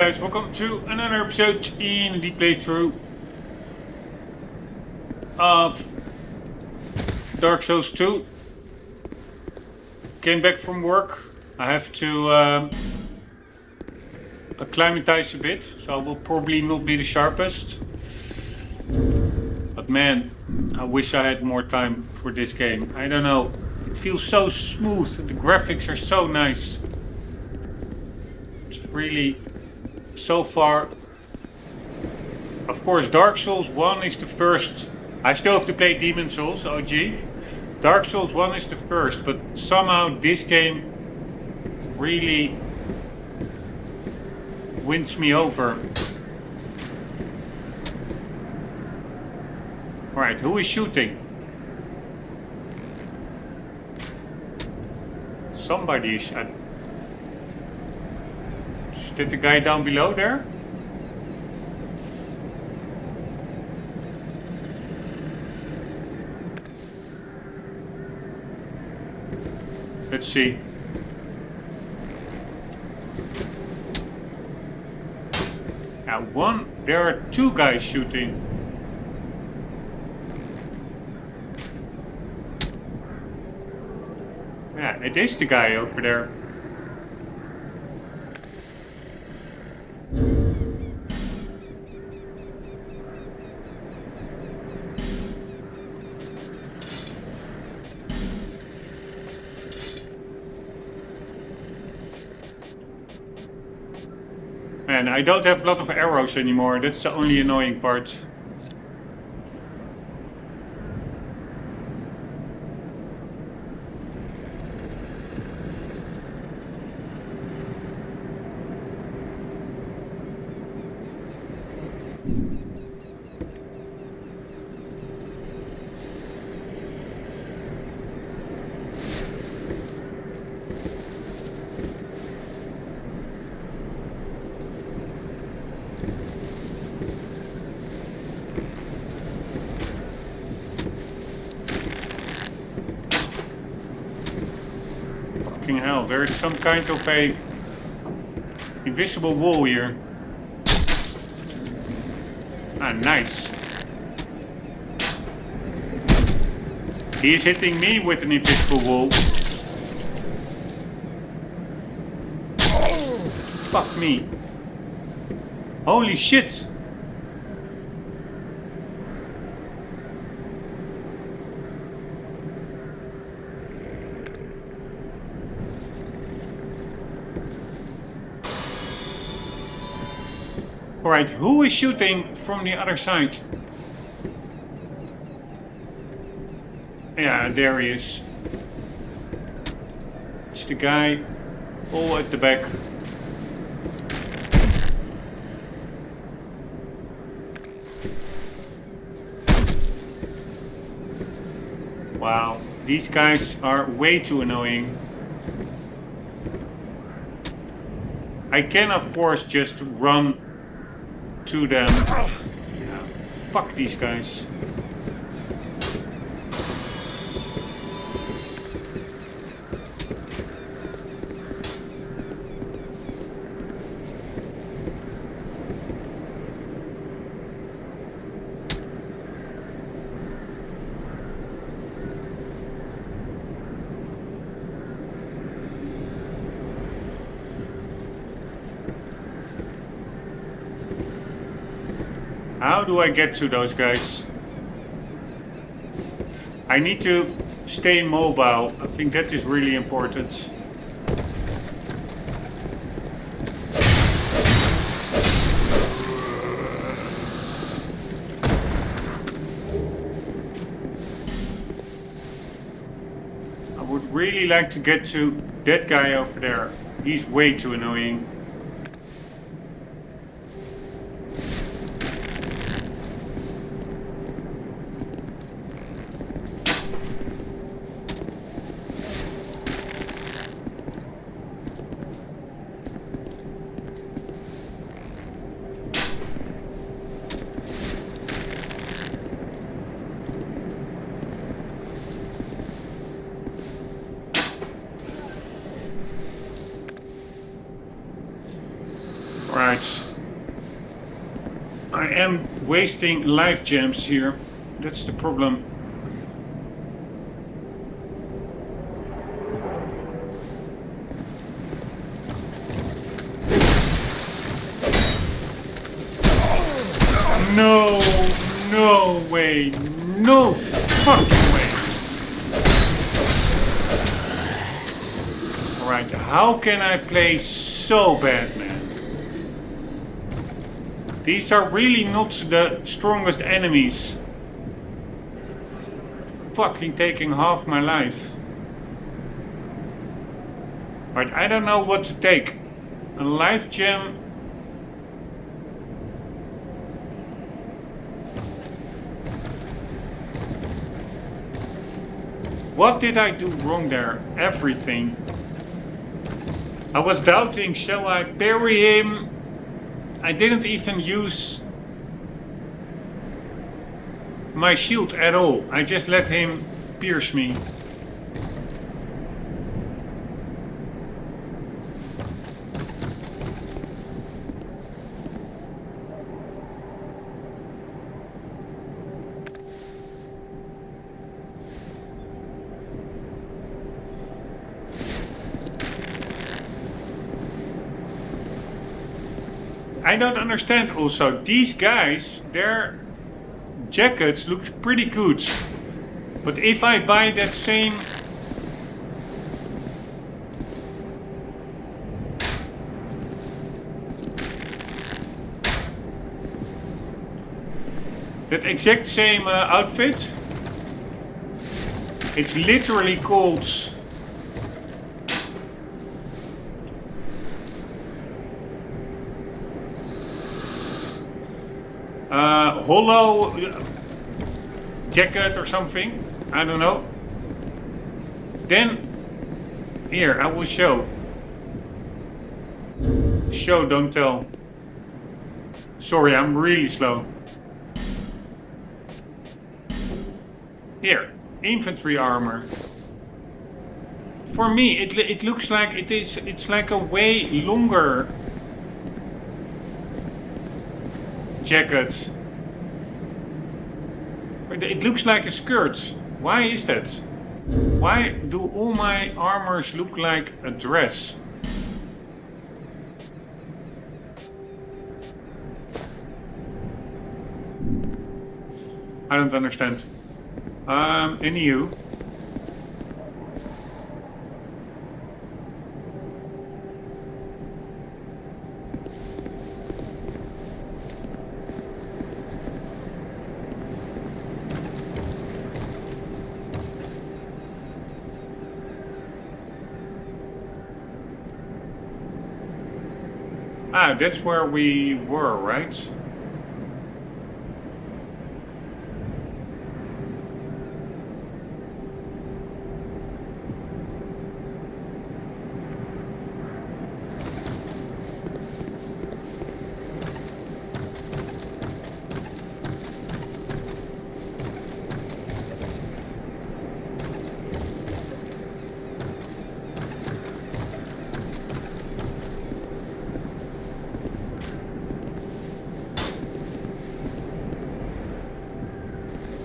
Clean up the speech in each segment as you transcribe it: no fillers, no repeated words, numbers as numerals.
Guys, welcome to another episode in the playthrough of Dark Souls 2. Came back from work. I have to acclimatize a bit, so I will probably not be the sharpest. But man, I wish I had more time for this game. I don't know, it feels so smooth, the graphics are so nice. It's really... So far, of course, Dark Souls 1 is the first. I still have to play Demon Souls, OG. Dark Souls 1 is the first, but somehow this game really wins me over. Alright, who is shooting? Somebody is... Is that the guy down below there? Let's see. There are two guys shooting. Yeah, it is the guy over there. Man, I don't have a lot of arrows anymore, that's the only annoying part. Hell, there is some kind of a invisible wall here. Ah, nice. He is hitting me with an invisible wall. Fuck me. Holy shit. Alright, who is shooting from the other side? Yeah, there he is. It's the guy all at the back. Wow, these guys are way too annoying. I can of course just run to them. Yeah, fuck these guys. How do I get to those guys? I need to stay mobile. I think that is really important. I would really like to get to that guy over there. He's way too annoying. Right. I am wasting life gems here. That's the problem. No way. No fucking way. Alright, how can I play so bad, man? These are really not the strongest enemies. Fucking taking half my life. Right, I don't know what to take. A life gem. What did I do wrong there? Everything. I was doubting, shall I parry him? I didn't even use my shield at all. I just let him pierce me. I don't understand also. These guys, their jackets look pretty good. But if I buy that same... that exact same outfit, it's literally called... hollow jacket or something. I don't know. Then, here, I will show. Show, don't tell. Sorry, I'm really slow. Here, infantry armor. For me, it looks like it's like a way longer jacket. It looks like a skirt. Why is that? Why do all my armors look like a dress? I don't understand. Anywho. Ah, that's where we were, right?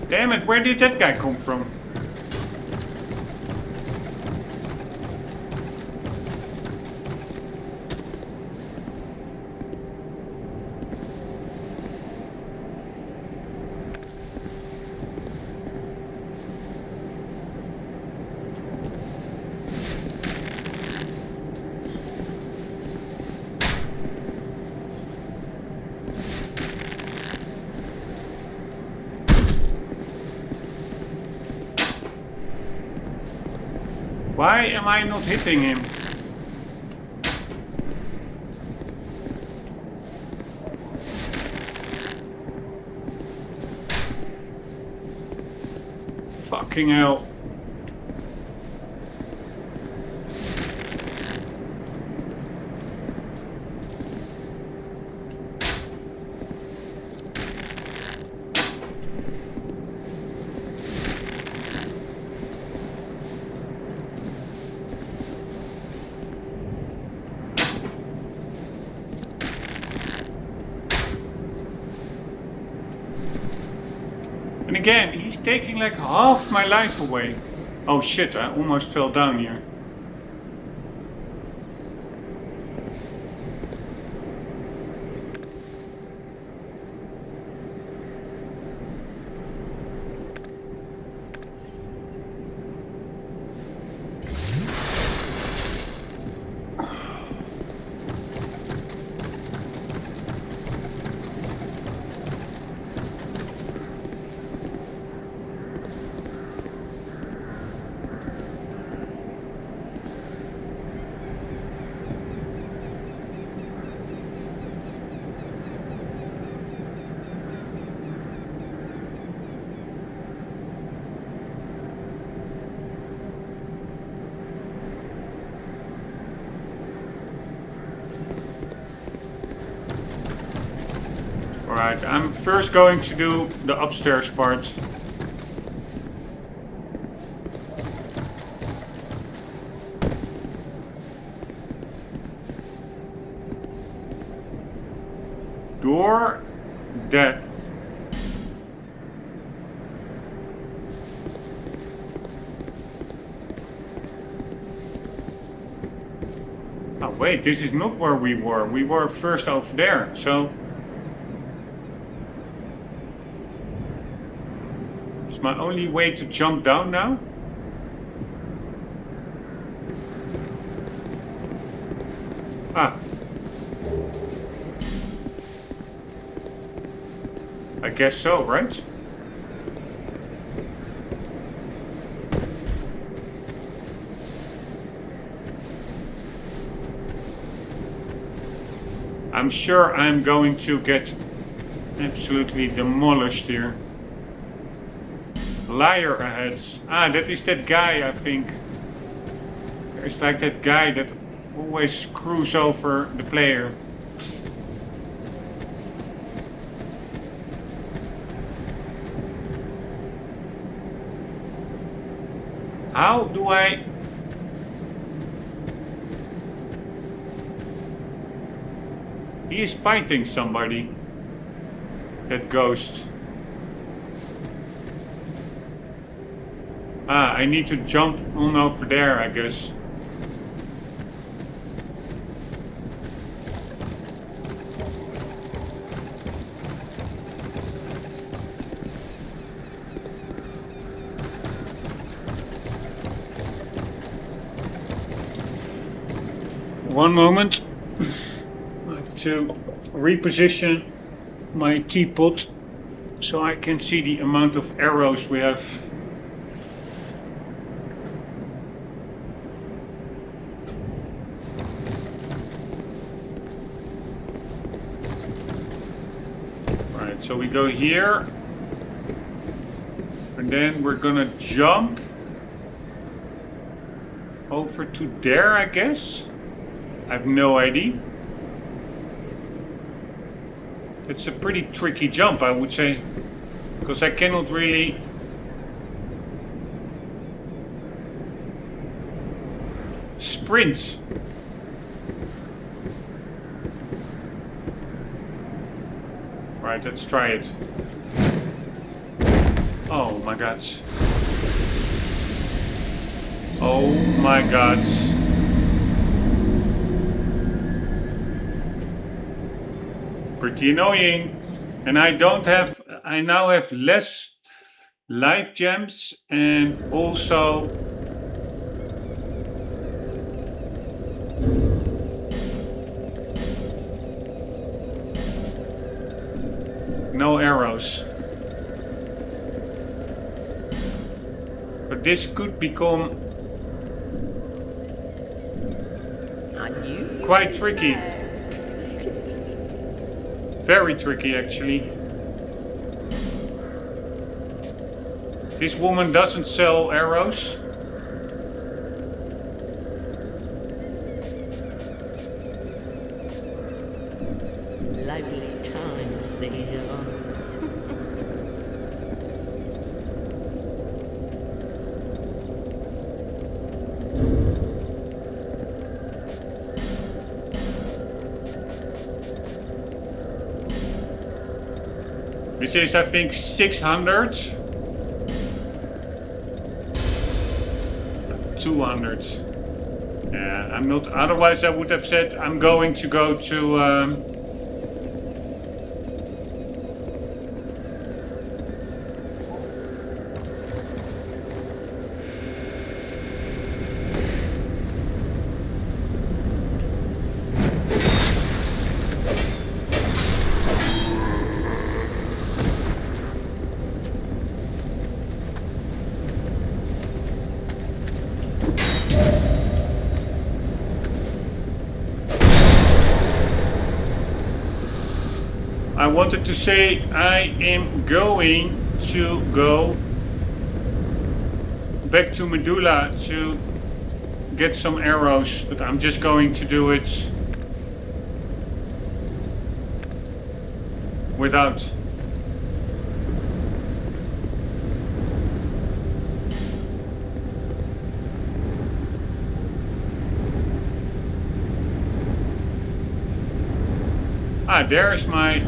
Damn it, where did that guy come from? Why am I not hitting him? Fucking hell. And again, he's taking like half my life away. Oh shit, I almost fell down here. Alright, I'm first going to do the upstairs part. Door, death. Oh wait, this is not where we were. We were first over there, so... Is my only way to jump down now? Ah. I guess so, right? I'm sure I'm going to get absolutely demolished here. Liar ahead. Ah, that is that guy, I think. There's like that guy that always screws over the player. How do I... He is fighting somebody. That ghost. Ah, I need to jump on over there, I guess. One moment. I have to reposition my teapot so I can see the amount of arrows we have. Right, so we go here. And then we're gonna jump over to there, I guess. I have no idea. It's a pretty tricky jump, I would say, because I cannot really sprint. Right, let's try it. Oh my god. Oh my god. Pretty annoying. And I now have less life gems and also no arrows. But this could become quite tricky. Very tricky, actually. This woman doesn't sell arrows. Lively times, these are. This is, I think, 600. 200. Yeah, I'm not. Otherwise, I would have said I'm going to go to. I wanted to say I am going to go back to Medulla to get some arrows, but I'm just going to do it without. Ah, there's my...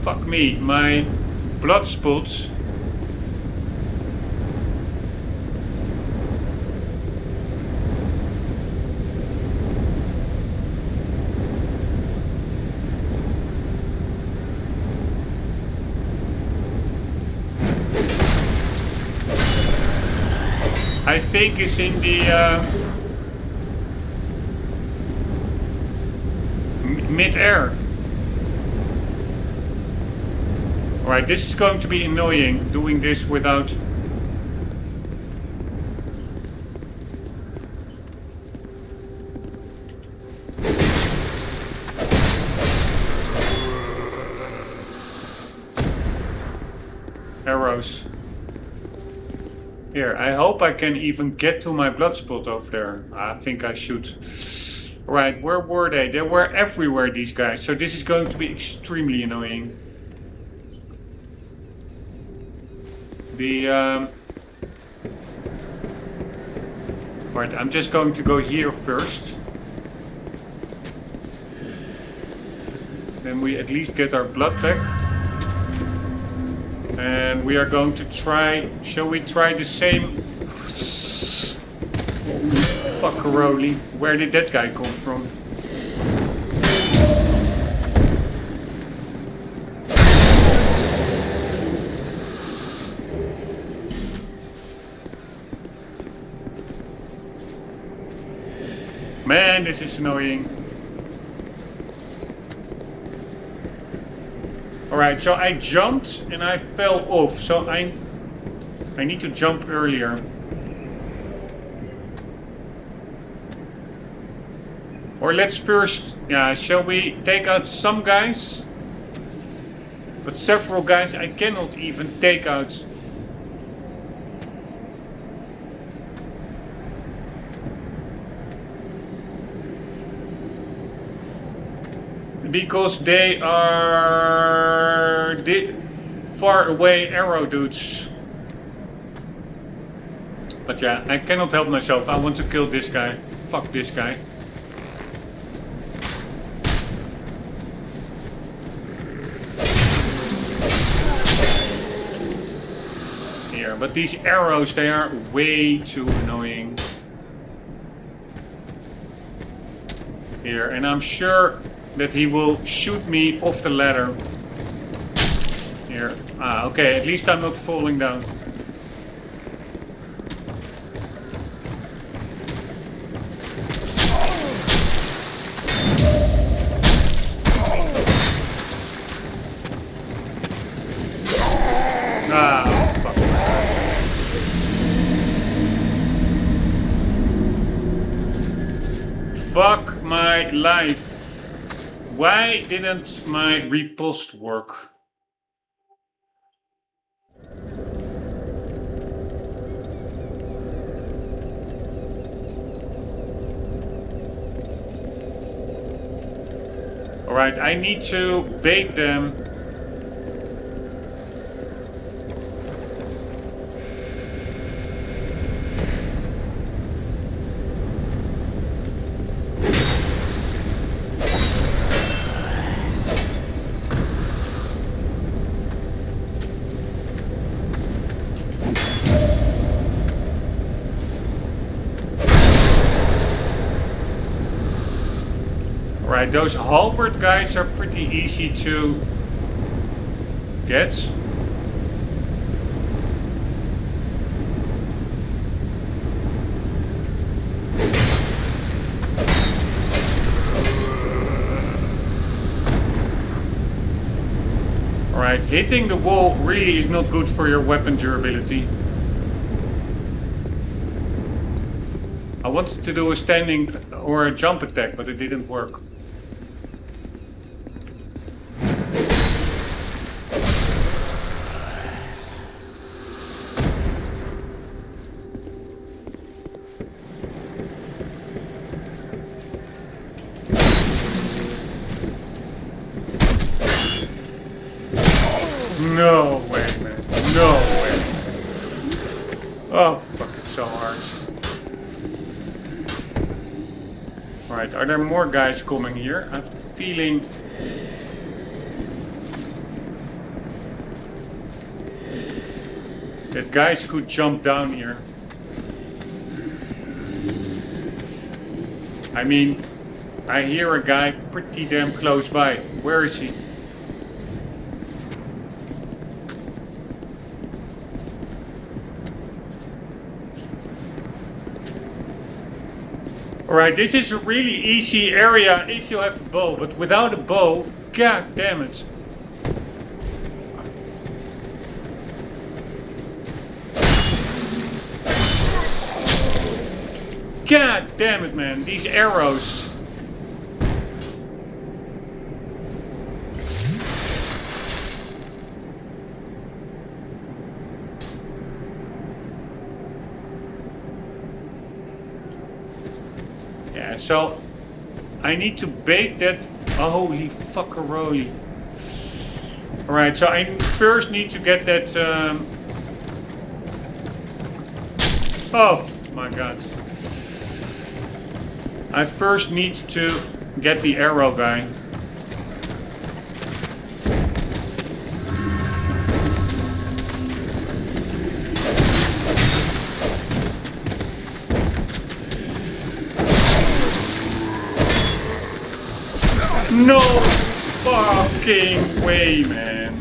Fuck me, my blood spots. I think it's in the mid-air. Alright, this is going to be annoying, doing this without... arrows. Here, I hope I can even get to my blood spot over there. I think I should. Alright, where were they? They were everywhere, these guys. So this is going to be extremely annoying. Right, I'm just going to go here first. Then we at least get our blood back. And we are going to try... Shall we try the same... Fuckaroli. Where did that guy come from? Man, this is annoying. Alright, so I jumped and I fell off. So I need to jump earlier. Or let's first... Yeah, shall we take out some guys? But several guys I cannot even take out. Because they are far away arrow dudes. But yeah, I cannot help myself. I want to kill this guy. Fuck this guy. Here, but these arrows, they are way too annoying. Here, and I'm sure that he will shoot me off the ladder. Here. Ah, okay, at least I'm not falling down. Ah, fuck. Fuck my life. Why didn't my riposte work? Alright, I need to bait them. Alright, those halberd guys are pretty easy to get. Alright, hitting the wall really is not good for your weapon durability. I wanted to do a standing or a jump attack, but it didn't work. No way, man. No way. Oh, fuck, it's so hard. Alright, are there more guys coming here? I have the feeling... that guys could jump down here. I mean, I hear a guy pretty damn close by. Where is he? Alright, this is a really easy area if you have a bow, but without a bow, god damn it. God damn it, man, these arrows. Yeah, so I need to bait that. Holy fuckeroli. Alright, so I first need to get that. Oh my god. I first need to get the arrow guy. No fucking way, man.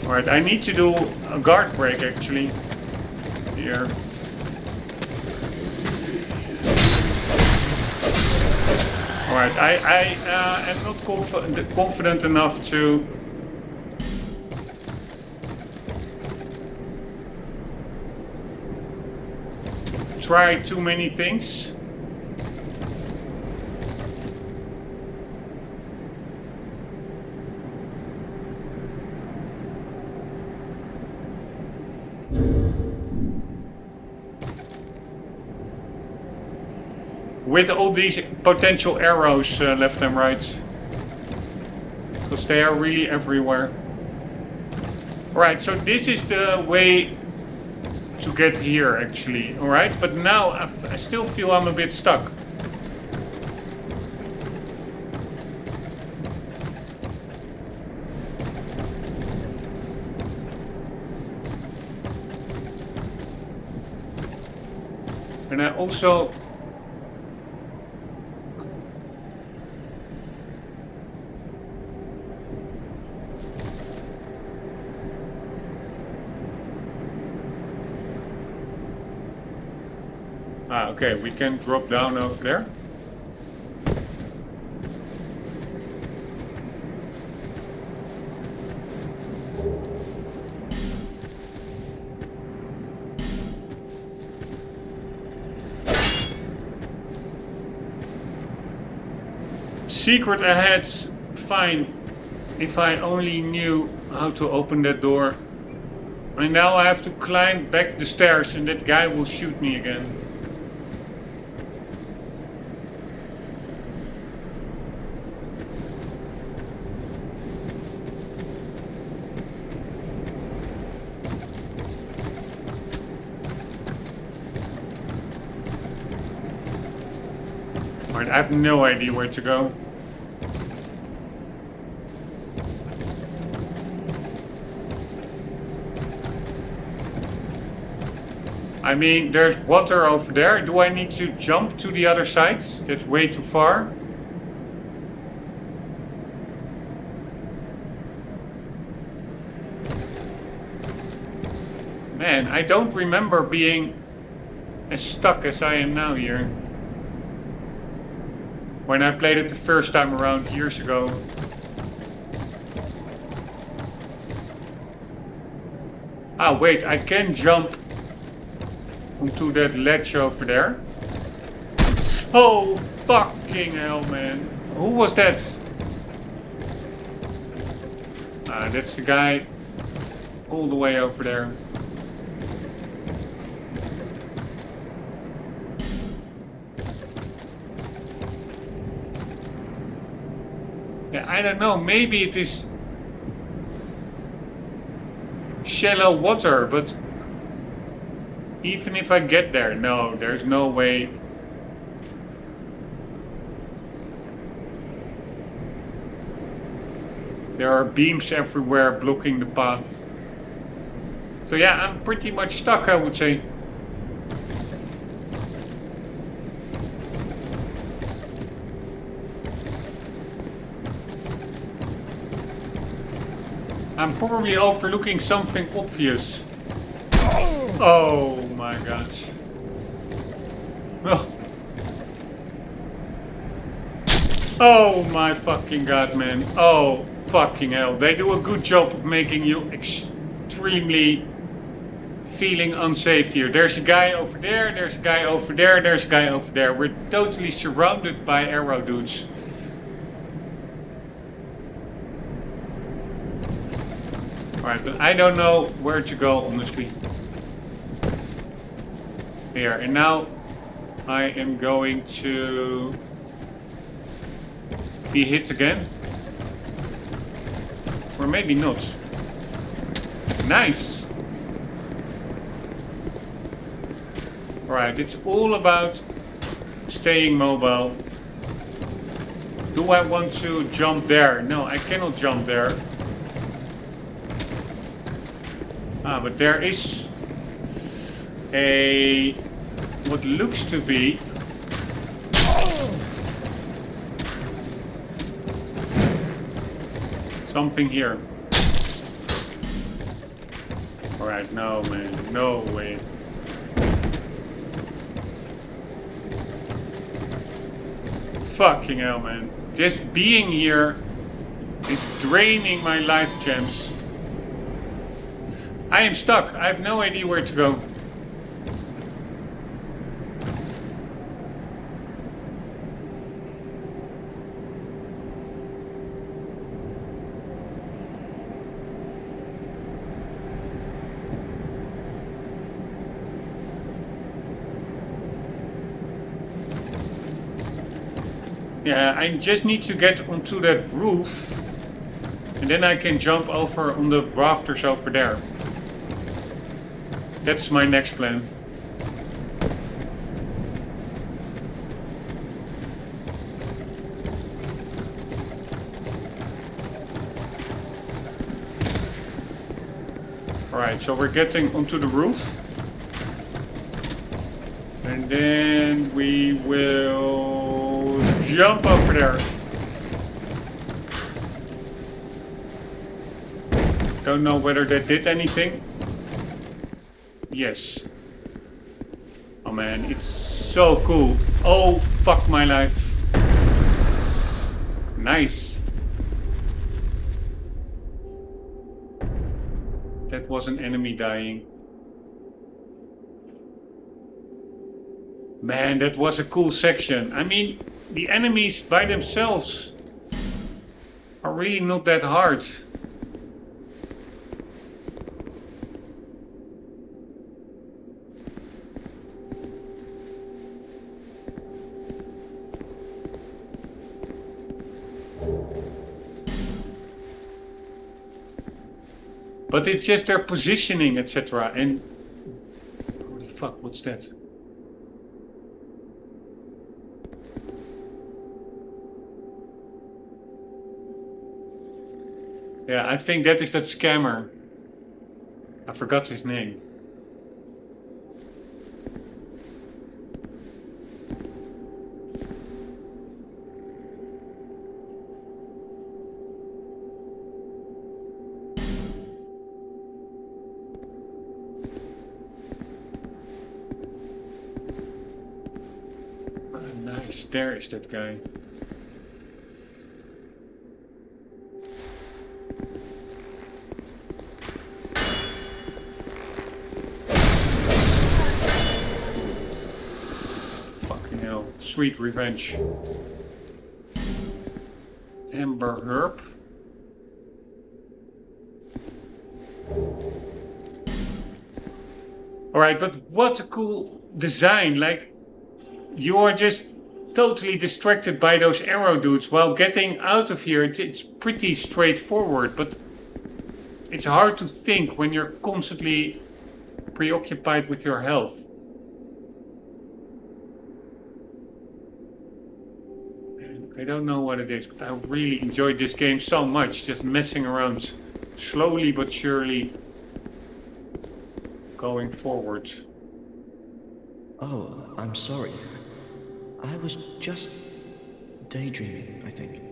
Alright, I need to do a guard break actually. Here. Alright, I am not confident enough to try too many things. With all these potential arrows left and right. Because they are really everywhere. Right, so this is the way to get here actually. Alright, but now I still feel I'm a bit stuck. And I also... Ah, okay, we can drop down over there. Secret ahead, fine. If I only knew how to open that door. And now I have to climb back the stairs and that guy will shoot me again. Alright, I have no idea where to go. I mean, there's water over there. Do I need to jump to the other side? That's way too far. Man, I don't remember being as stuck as I am now here. When I played it the first time around years ago. Ah, wait, I can jump onto that ledge over there. Oh, fucking hell, man. Who was that? Ah, that's the guy all the way over there. Yeah, I don't know. Maybe it is shallow water, but even if I get there, no, there's no way. There are beams everywhere blocking the path. So yeah, I'm pretty much stuck, I would say. I'm probably overlooking something obvious. Oh my god. Oh. Oh my fucking god, man. Oh fucking hell. They do a good job of making you extremely feeling unsafe here. There's a guy over there, there's a guy over there, there's a guy over there. We're totally surrounded by arrow dudes. Alright, but I don't know where to go, honestly. Here, and now I am going to be hit again. Or maybe not. Nice! Alright, it's all about staying mobile. Do I want to jump there? No, I cannot jump there. Ah, but there is a what looks to be something here. Alright, no man, no way. Fucking hell, man. Just being here is draining my life gems. I am stuck. I have no idea where to go. Yeah, I just need to get onto that roof. And then I can jump over on the rafters over there. That's my next plan. Alright, so we're getting onto the roof. And then we will jump over there. Don't know whether that did anything. Yes. Oh man, it's so cool. Oh, fuck my life. Nice. That was an enemy dying. Man, that was a cool section. I mean, the enemies by themselves are really not that hard. But it's just their positioning, etc. And holy fuck, what's that? Yeah, I think that is that scammer. I forgot his name. Nice, there is that guy. Fucking hell, sweet revenge. Amber herb. Alright, but what a cool design. Like, you are just totally distracted by those arrow dudes while getting out of here. It's pretty straightforward, but it's hard to think when you're constantly preoccupied with your health. And I don't know what it is, but I really enjoyed this game so much, just messing around slowly but surely going forward. Oh, I'm sorry. I was just daydreaming, I think.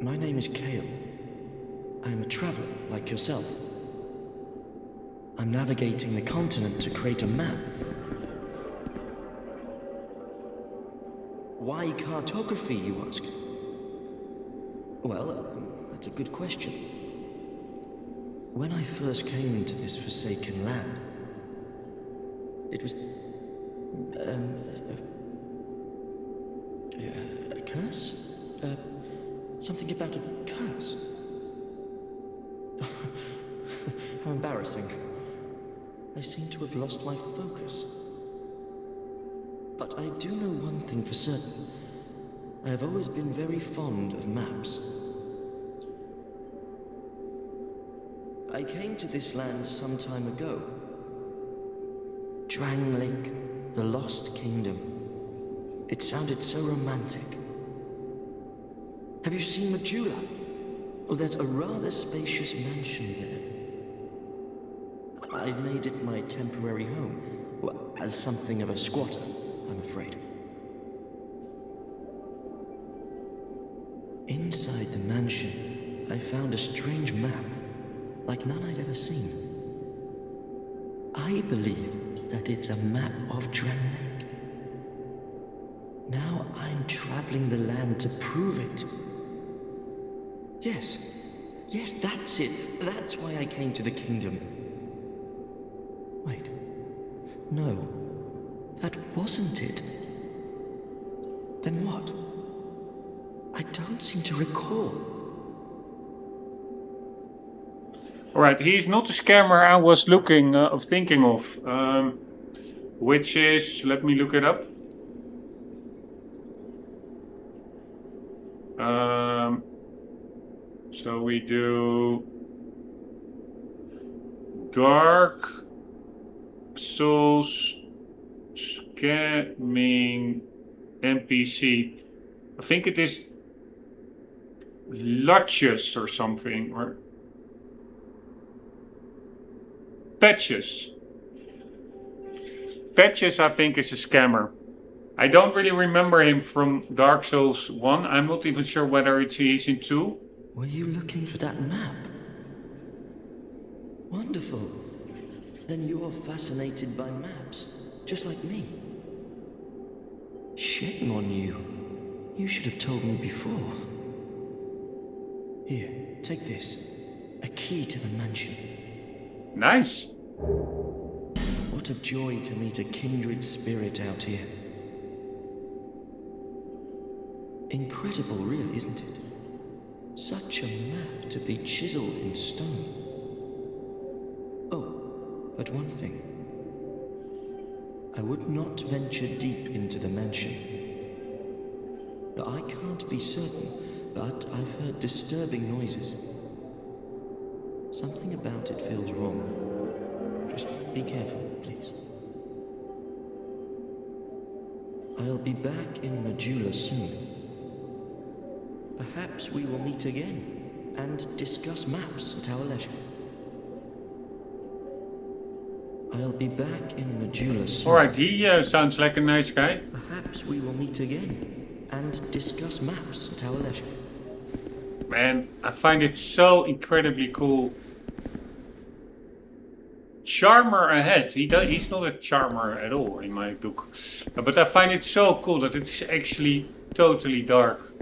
My name is Kale. I'm a traveler like yourself. I'm navigating the continent to create a map. Why cartography, you ask? Well, that's a good question. When I first came to this forsaken land, it was a curse? Something about a curse? How embarrassing. I seem to have lost my focus. But I do know one thing for certain. I have always been very fond of maps. I came to this land some time ago. Drangleic, the Lost Kingdom. It sounded so romantic. Have you seen Majula? Oh, there's a rather spacious mansion there. I've made it my temporary home. Well, as something of a squatter, I'm afraid. Inside the mansion, I found a strange map, like none I'd ever seen. I believe that it's a map of Drangleic. Now I'm traveling the land to prove it. Yes, that's it. That's why I came to the kingdom. Wait, no, that wasn't it. Then what? I don't seem to recall. Alright, he's not the scammer I was thinking of. Which is, let me look it up. So we do Dark Souls scamming NPC. I think it is Lutches or something, or Patches. Patches, I think, is a scammer. I don't really remember him from Dark Souls 1. I'm not even sure whether he's in 2. Were you looking for that map? Wonderful. Then you're fascinated by maps, just like me. Shame on you. You should have told me before. Here, take this. A key to the mansion. Nice. What a joy to meet a kindred spirit out here. Incredible, really, isn't it? Such a map to be chiseled in stone. Oh, but one thing. I would not venture deep into the mansion. Now, I can't be certain, but I've heard disturbing noises. Something about it feels wrong. Just be careful, please. I'll be back in Majula soon. Perhaps we will meet again and discuss maps at our leisure. I'll be back in Medulla soon. Alright, he sounds like a nice guy. Perhaps we will meet again and discuss maps at our leisure. Man, I find it so incredibly cool. Charmer ahead. He's not a charmer at all in my book. But I find it so cool that it's actually totally dark.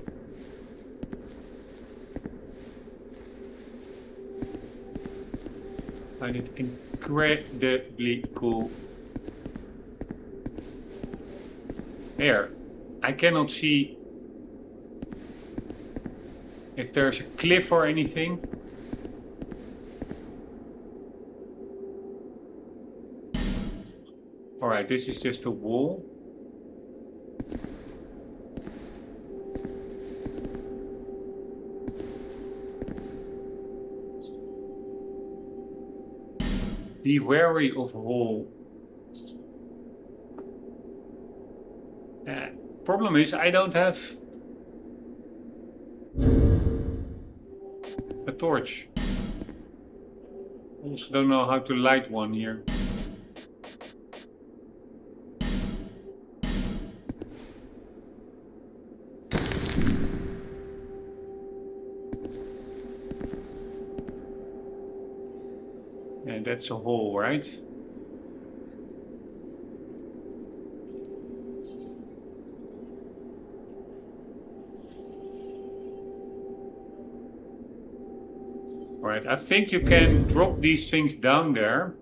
I find it incredibly cool. Here, I cannot see if there's a cliff or anything. Alright, this is just a wall. Be wary of wall. Problem is, I don't have a torch. Also don't know how to light one here. And that's a hole, right? Alright, I think you can drop these things down there.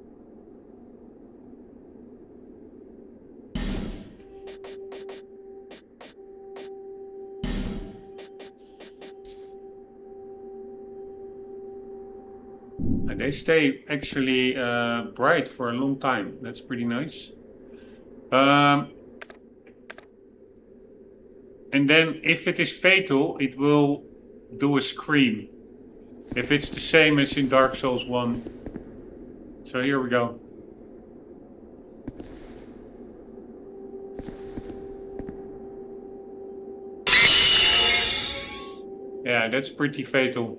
And they stay actually bright for a long time. That's pretty nice. And then if it is fatal, it will do a scream. If it's the same as in Dark Souls 1. So here we go. Yeah, that's pretty fatal.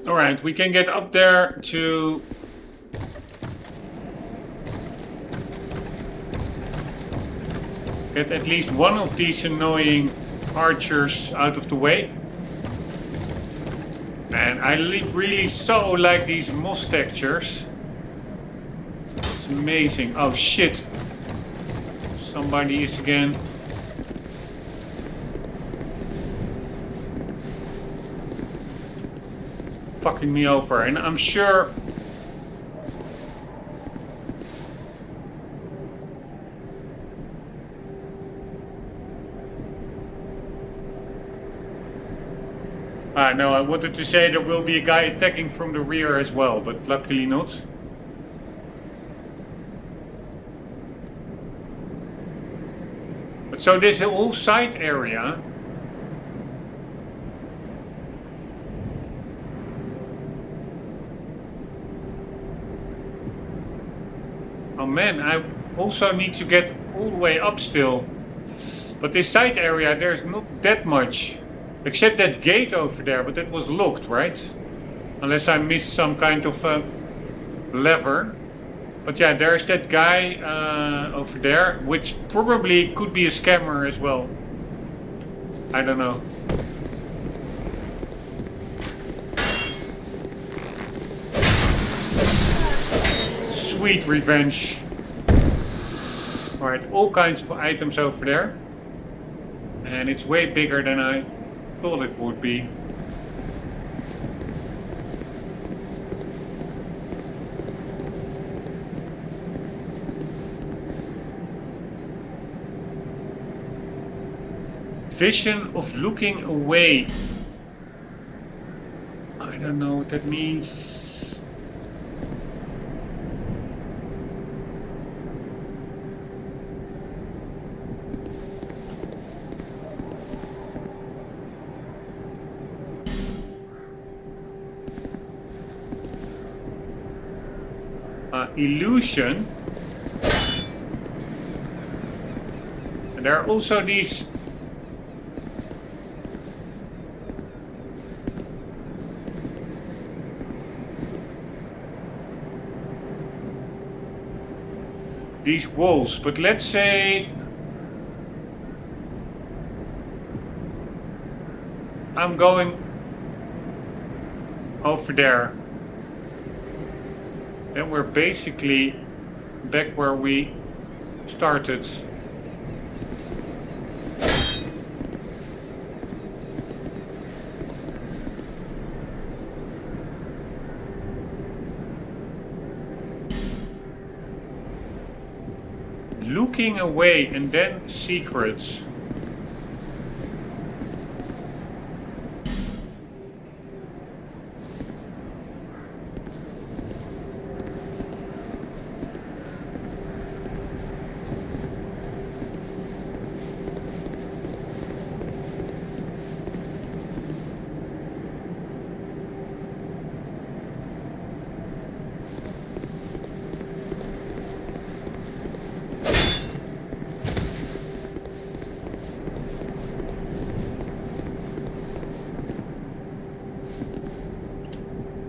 Alright, we can get up there to get at least one of these annoying archers out of the way. Man, I really so like these moss textures. It's amazing. Oh shit. Somebody is again. Fucking me over, and I'm sure no, I wanted to say there will be a guy attacking from the rear as well, but luckily not. But so this whole side area oh man, I also need to get all the way up still. But this side area, there's not that much. Except that gate over there, but that was locked, right? Unless I missed some kind of lever. But yeah, there's that guy over there, which probably could be a scammer as well. I don't know. Sweet revenge. Alright, all kinds of items over there. And it's way bigger than I thought it would be. Vision of looking away. I don't know what that means. illusion. And there are also these walls, but let's say I'm going over there. Then we're basically back where we started. Looking away and then secrets.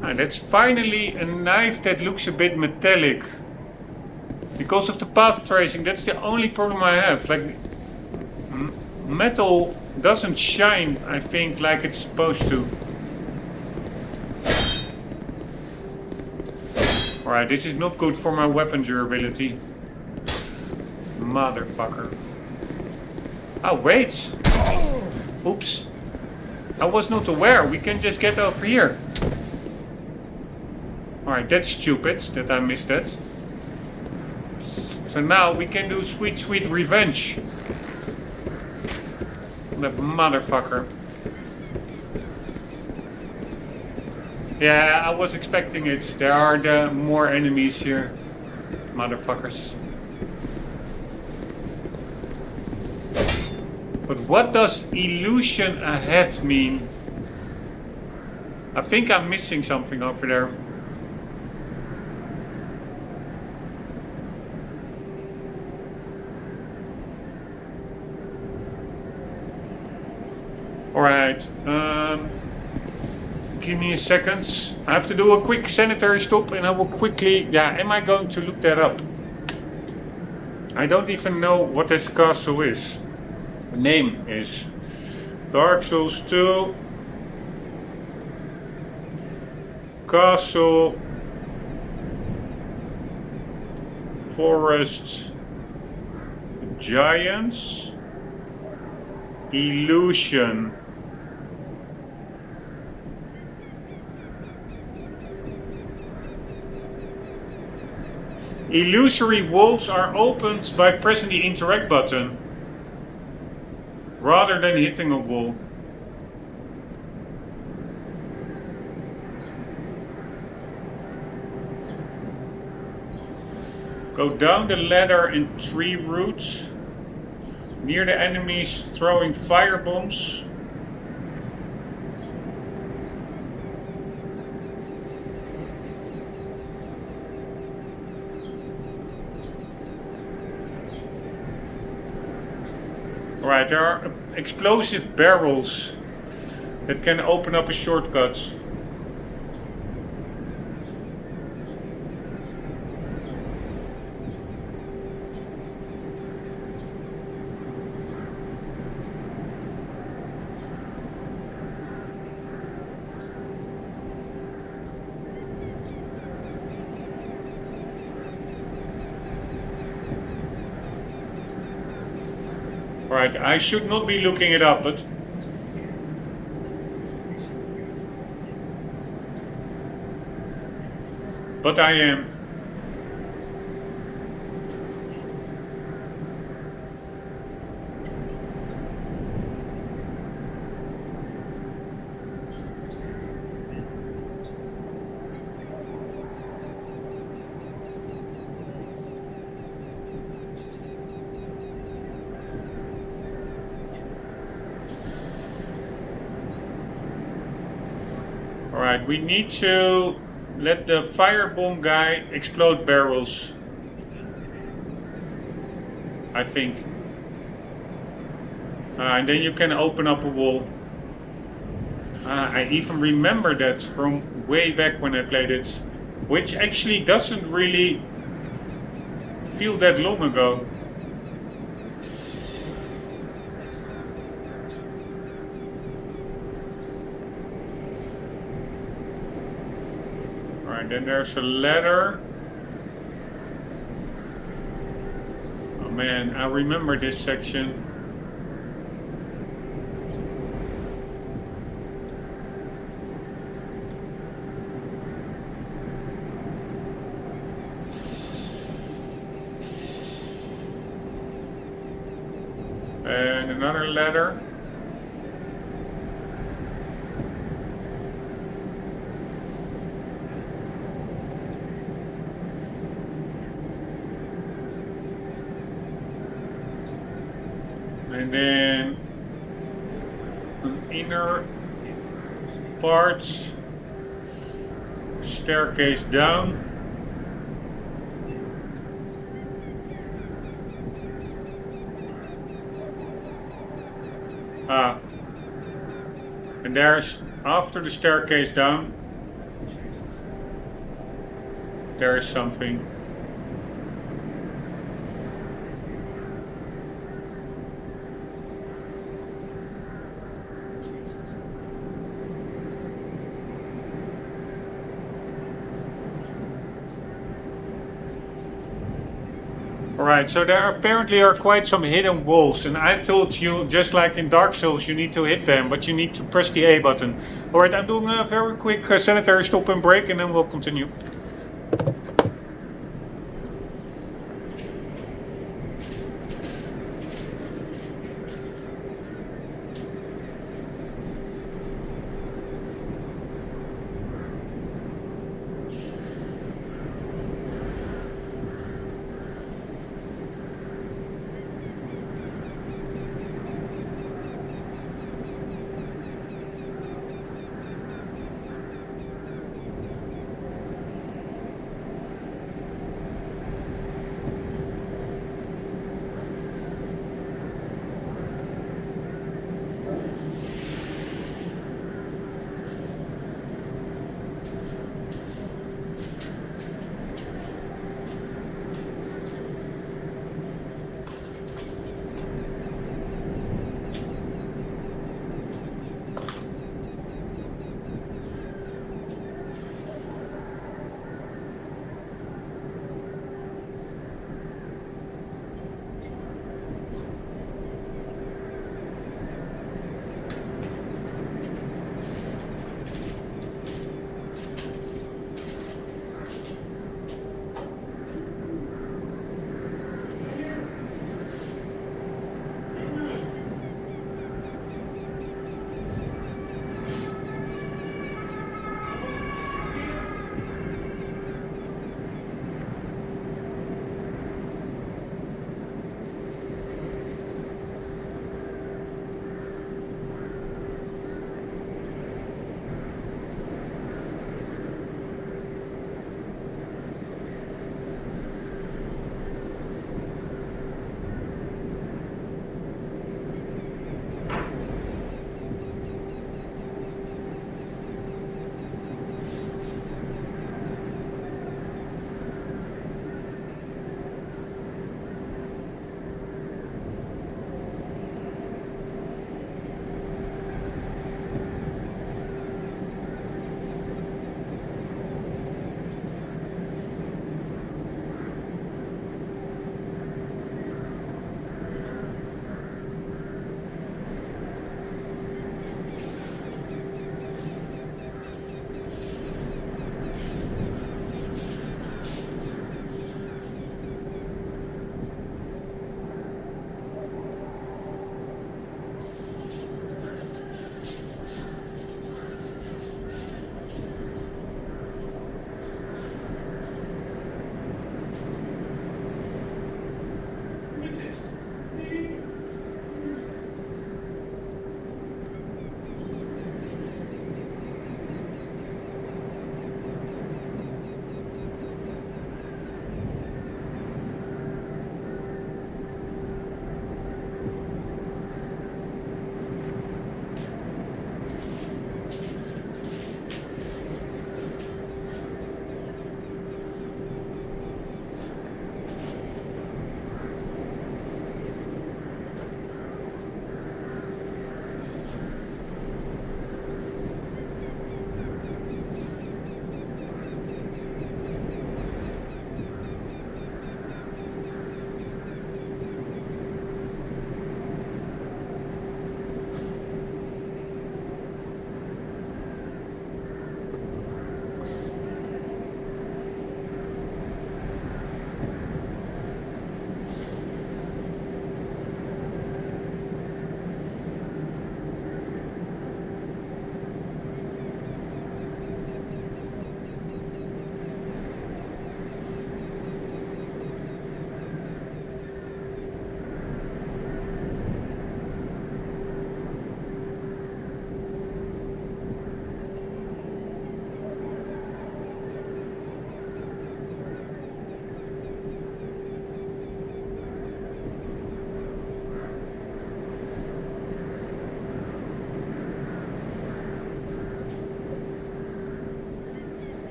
And that's finally a knife that looks a bit metallic. Because of the path tracing, that's the only problem I have. Like, metal doesn't shine, I think, like it's supposed to. Alright, this is not good for my weapon durability. Motherfucker. Oh, wait! Oops. I was not aware. We can just get over here. Alright, that's stupid that I missed that. So now we can do sweet, sweet revenge. That motherfucker. Yeah, I was expecting it. There are more enemies here. Motherfuckers. But what does illusion ahead mean? I think I'm missing something over there. Alright, give me a second. I have to do a quick sanitary stop and I will quickly... Yeah, am I going to look that up? I don't even know what this castle is. The name is Dark Souls 2 Castle Forest Giants Illusion. Illusory walls are opened by pressing the interact button rather than hitting a wall. Go down the ladder in tree roots near the enemies throwing fire bombs. Alright, there are explosive barrels that can open up a shortcut. Right, I should not be looking it up, but I am. Alright, we need to let the firebomb guy explode barrels. I think. And then you can open up a wall. I even remember that from way back when I played it, which actually doesn't really feel that long ago. Alright, then there's a ladder. Oh man, I remember this section. And another ladder. And then an inner part, staircase down. And there's, after the staircase down, there is something. Alright, so there apparently are quite some hidden walls, and I told you, just like in Dark Souls, you need to hit them, but you need to press the A button. Alright, I'm doing a very quick sanitary stop and break, and then we'll continue.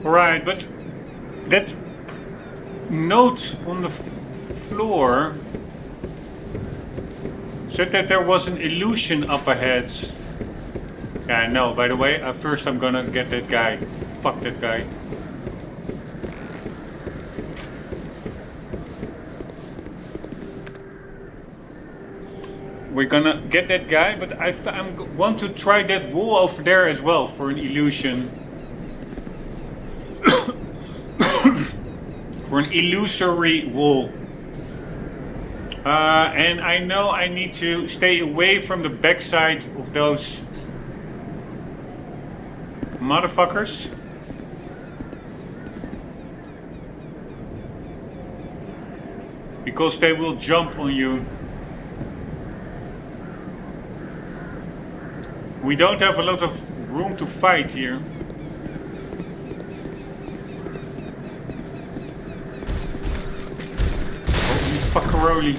Right, but that note on the floor said that there was an illusion up ahead. Yeah, no, by the way, first I'm gonna get that guy. Fuck that guy. We're gonna get that guy, but I want to try that wall over there as well for an illusion. For an illusory wall. And I know I need to stay away from the backside of those motherfuckers. Because they will jump on you. We don't have a lot of room to fight here. Holy fuckaroli.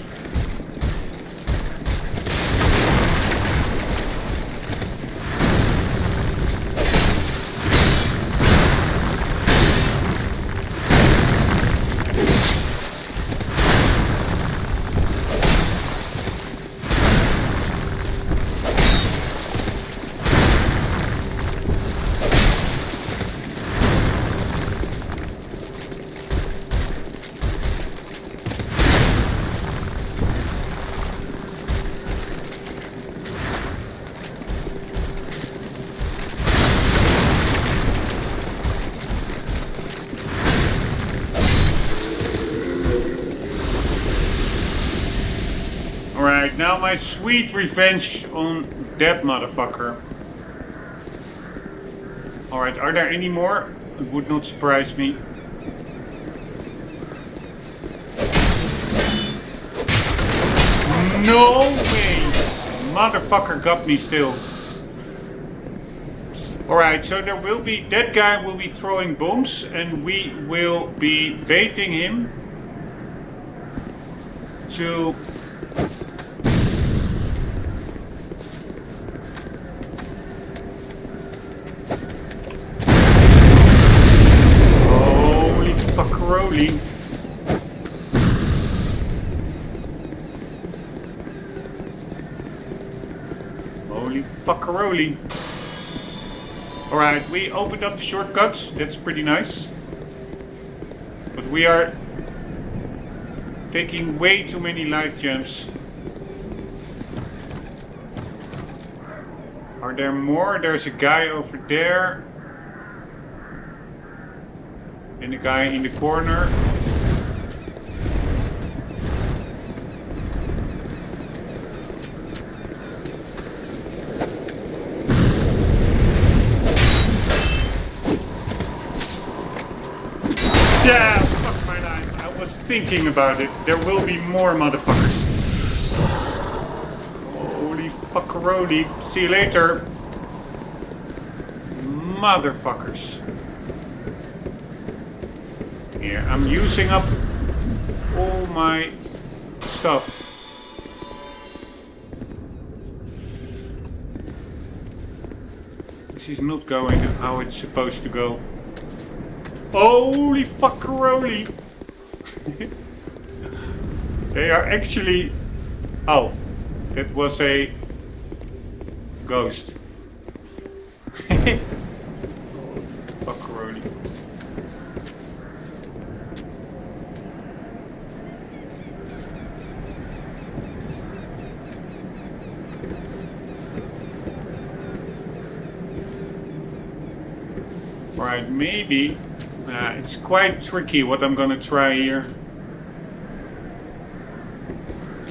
Alright, now my sweet revenge on that motherfucker. Alright, are there any more? It would not surprise me. No way! Motherfucker got me still. Alright, so there will be... That guy will be throwing bombs and we will be baiting him to... Holy fuckaroli. Holy fuckaroli. Alright, we opened up the shortcut. That's pretty nice. But we are taking way too many life gems. Are there more? There's a guy over there. And a guy in the corner. Yeah, fuck my life. I was thinking about it. There will be more motherfuckers. Holy fuckaroli. See you later. Motherfuckers. Here, I'm using up all my stuff. This is not going how it's supposed to go. Holy fuckaroli! They are actually... Oh, that was a ghost. Fuckaroli. Right, maybe... it's quite tricky what I'm gonna try here.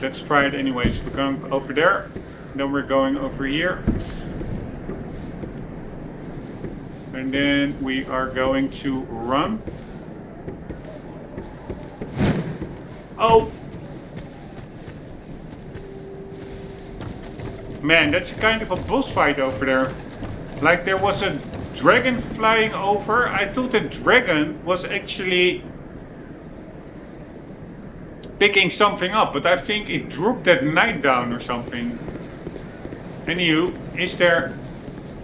Let's try it anyways. We're going over there, then we're going over here. And then we are going to run. Oh! Man, that's kind of a boss fight over there. Like there was a dragon flying over. I thought the dragon was actually picking something up, but I think it dropped that knight down or something. Anywho, is there...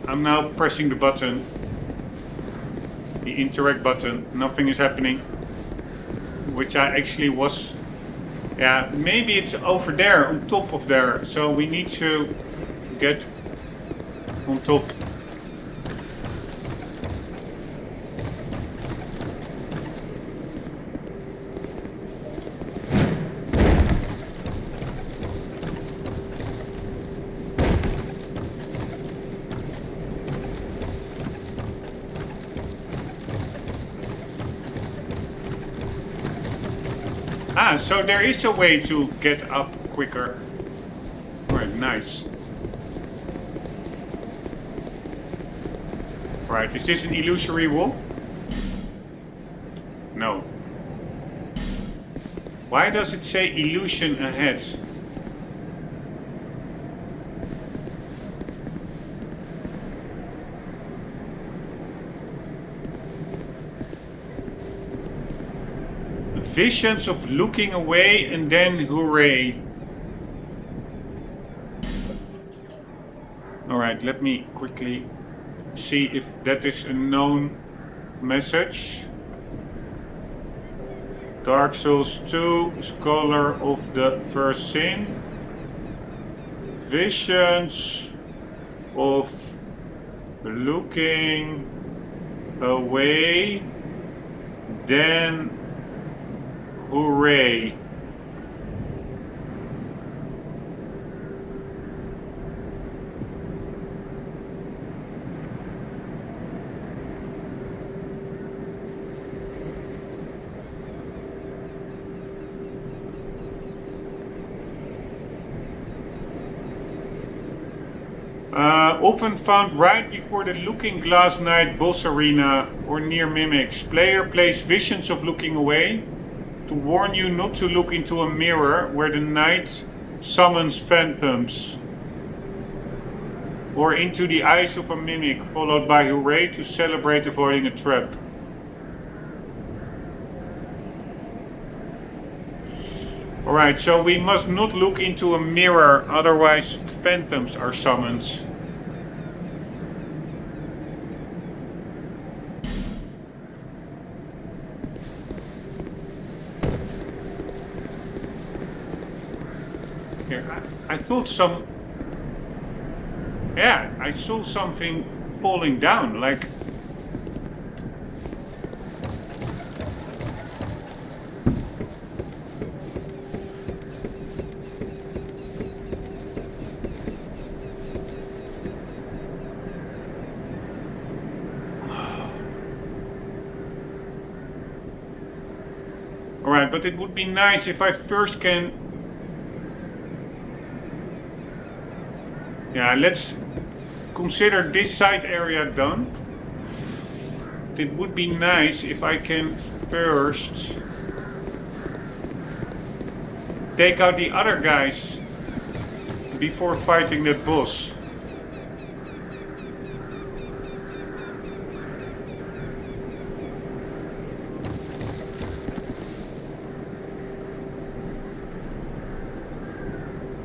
I'm now pressing the button. the interact button, nothing is happening. Which I actually was... Yeah, maybe it's over there, on top of there. So we need to get on top. Ah, so there is a way to get up quicker. Alright, nice. Right, is this an illusory wall? No. Why does it say illusion ahead? Visions of looking away and then hooray. Alright, let me quickly see if that is a known message. Dark Souls 2, Scholar of the First Sin. Visions of looking away, then hooray. Often found right before the Looking Glass Night boss arena or near mimics. Player plays visions of looking away to warn you not to look into a mirror where the knight summons phantoms, or into the eyes of a mimic, followed by hooray to celebrate avoiding a trap. Alright, so we must not look into a mirror, otherwise phantoms are summoned. Here, I thought some... Yeah, I saw something falling down, like... Alright, but it would be nice if I first can... Yeah, let's consider this side area done. It would be nice if I can first take out the other guys before fighting that boss.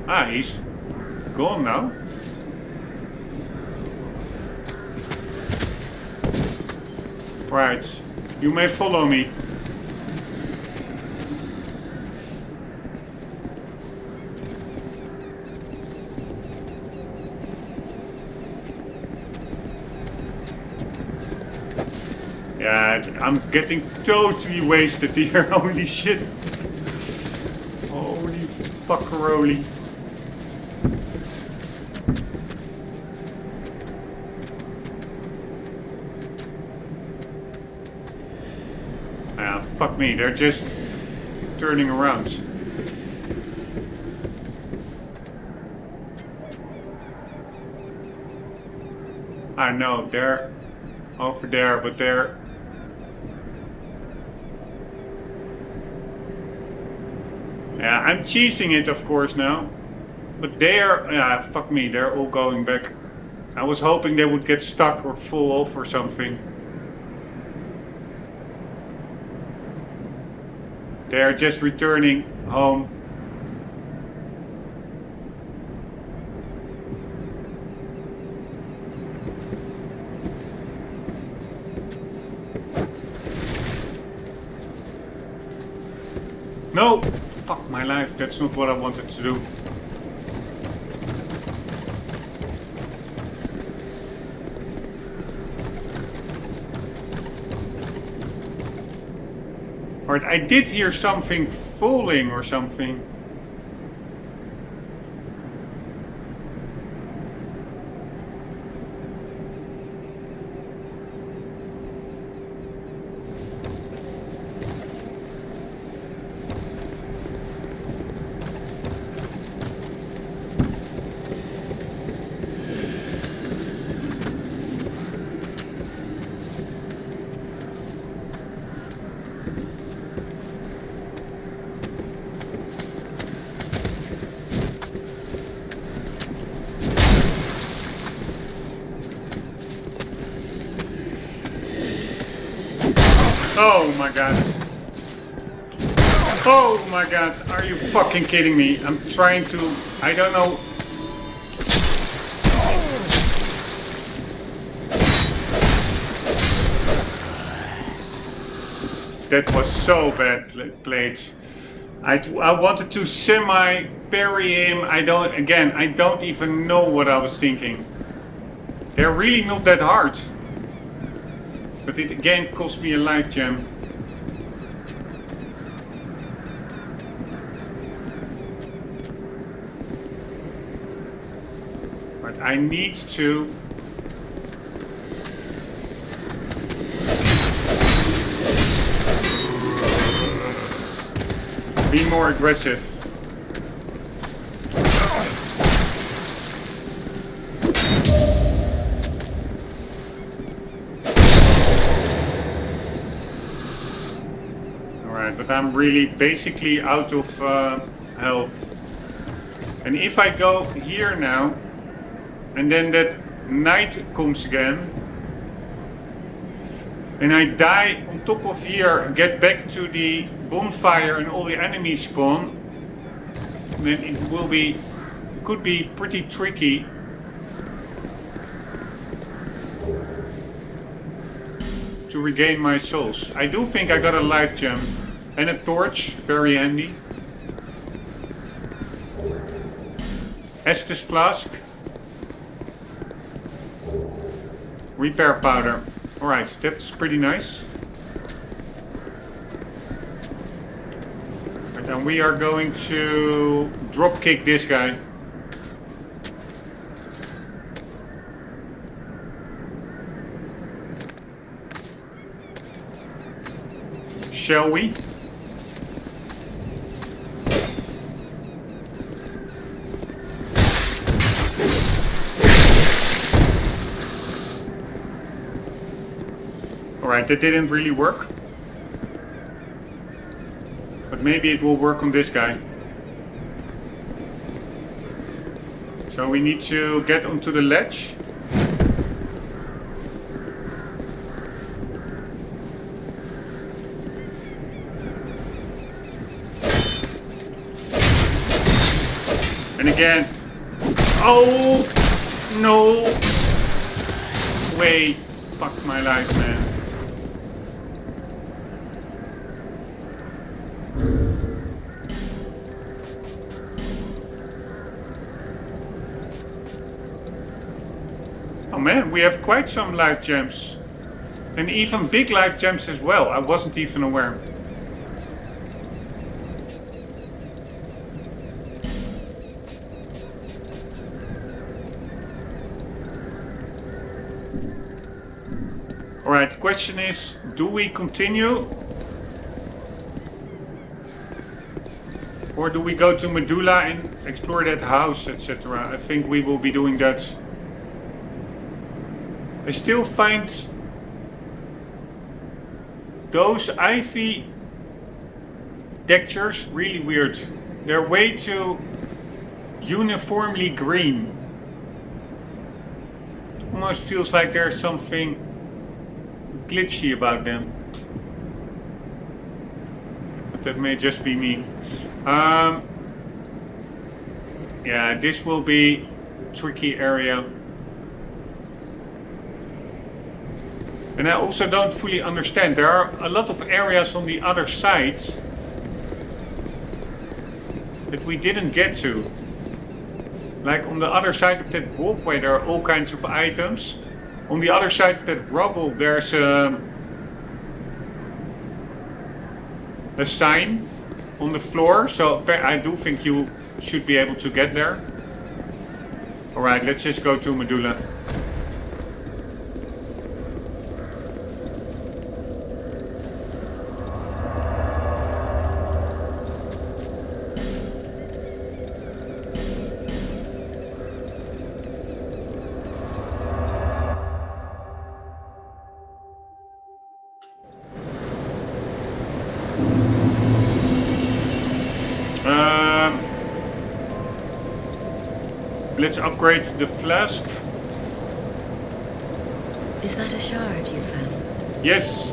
Ah, he's gone now. Right, you may follow me. Yeah, I'm getting totally wasted here, holy shit. Holy fuckeroli. Fuck me, they're just turning around. I know, they're over there, but they're... Yeah, I'm cheesing it, of course, now. But they're... Yeah, fuck me, they're all going back. I was hoping they would get stuck or fall off or something. They are just returning home. No! Fuck my life, that's not what I wanted to do. Alright, I did hear something falling or something. Oh my god. Oh my god, are you fucking kidding me? I'm trying to... I don't know... That was so bad played. I wanted to semi-parry him. I don't even know what I was thinking. They're really not that hard. But it again cost me a life gem. But I need to... be more aggressive. But I'm really basically out of health. And if I go here now, and then that night comes again, and I die on top of here, get back to the bonfire and all the enemies spawn, then it will be, could be pretty tricky. To regain my souls. I do think I got a life gem. And a torch, very handy. Estus flask. Repair powder. Alright, that's pretty nice. Right, and we are going to drop kick this guy. Shall we? Alright, that didn't really work. But maybe it will work on this guy. So we need to get onto the ledge. And again. Oh no way. Fuck my life, man. Oh man, we have quite some life gems. And even big life gems as well. I wasn't even aware. Alright, the question is, do we continue? Or do we go to Medulla and explore that house, etc.? I think we will be doing that. I still find those ivy textures really weird. They're way too uniformly green. It almost feels like there's something glitchy about them. But that may just be me. Yeah, this will be a tricky area. And I also don't fully understand. There are a lot of areas on the other side that we didn't get to. Like on the other side of that walkway there are all kinds of items. On the other side of that rubble there's a sign on the floor, so I do think you should be able to get there. Alright, let's just go to Medulla. Let's upgrade the flask. Is that a shard you found? Yes.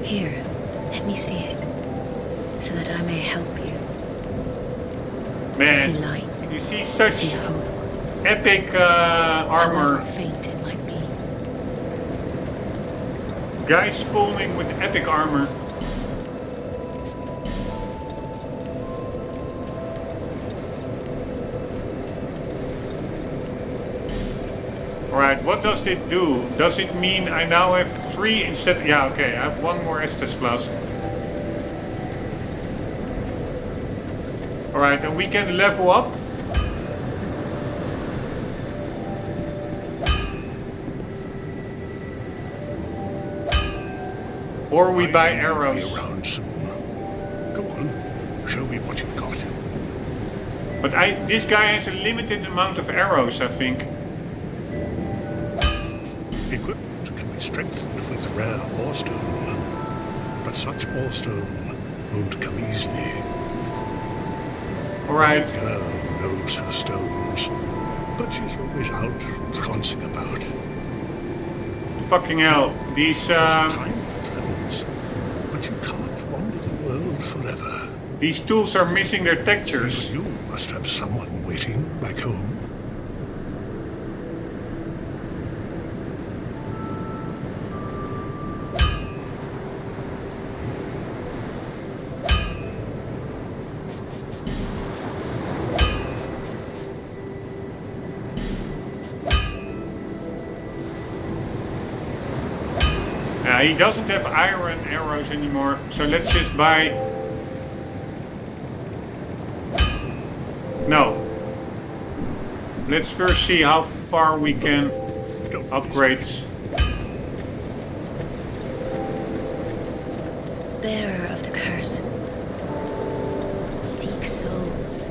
Here, let me see it, so that I may help you. To see Man, light, you see to such see hope, epic armor. however faint it might be. Guys spawning with epic armor. Alright, what does it do? Does it mean I now have 3 instead? Yeah, okay, I have 1 more Estes flask. Alright, and we can level up. Or we buy arrows. Be around soon. Go on, show me what you've got. But this guy has a limited amount of arrows, I think. Equipment can be strengthened with rare ore stone, but such ore stone won't come easily. Alright. The girl knows her stones, but she's always out prancing about. Fucking hell. These There's time for travels, but you can't wander the world forever. these tools are missing their textures. You must have someone waiting back home. He doesn't have iron arrows anymore, so let's just buy... No. Let's first see how far we can upgrade. Bearer of the curse, seek souls,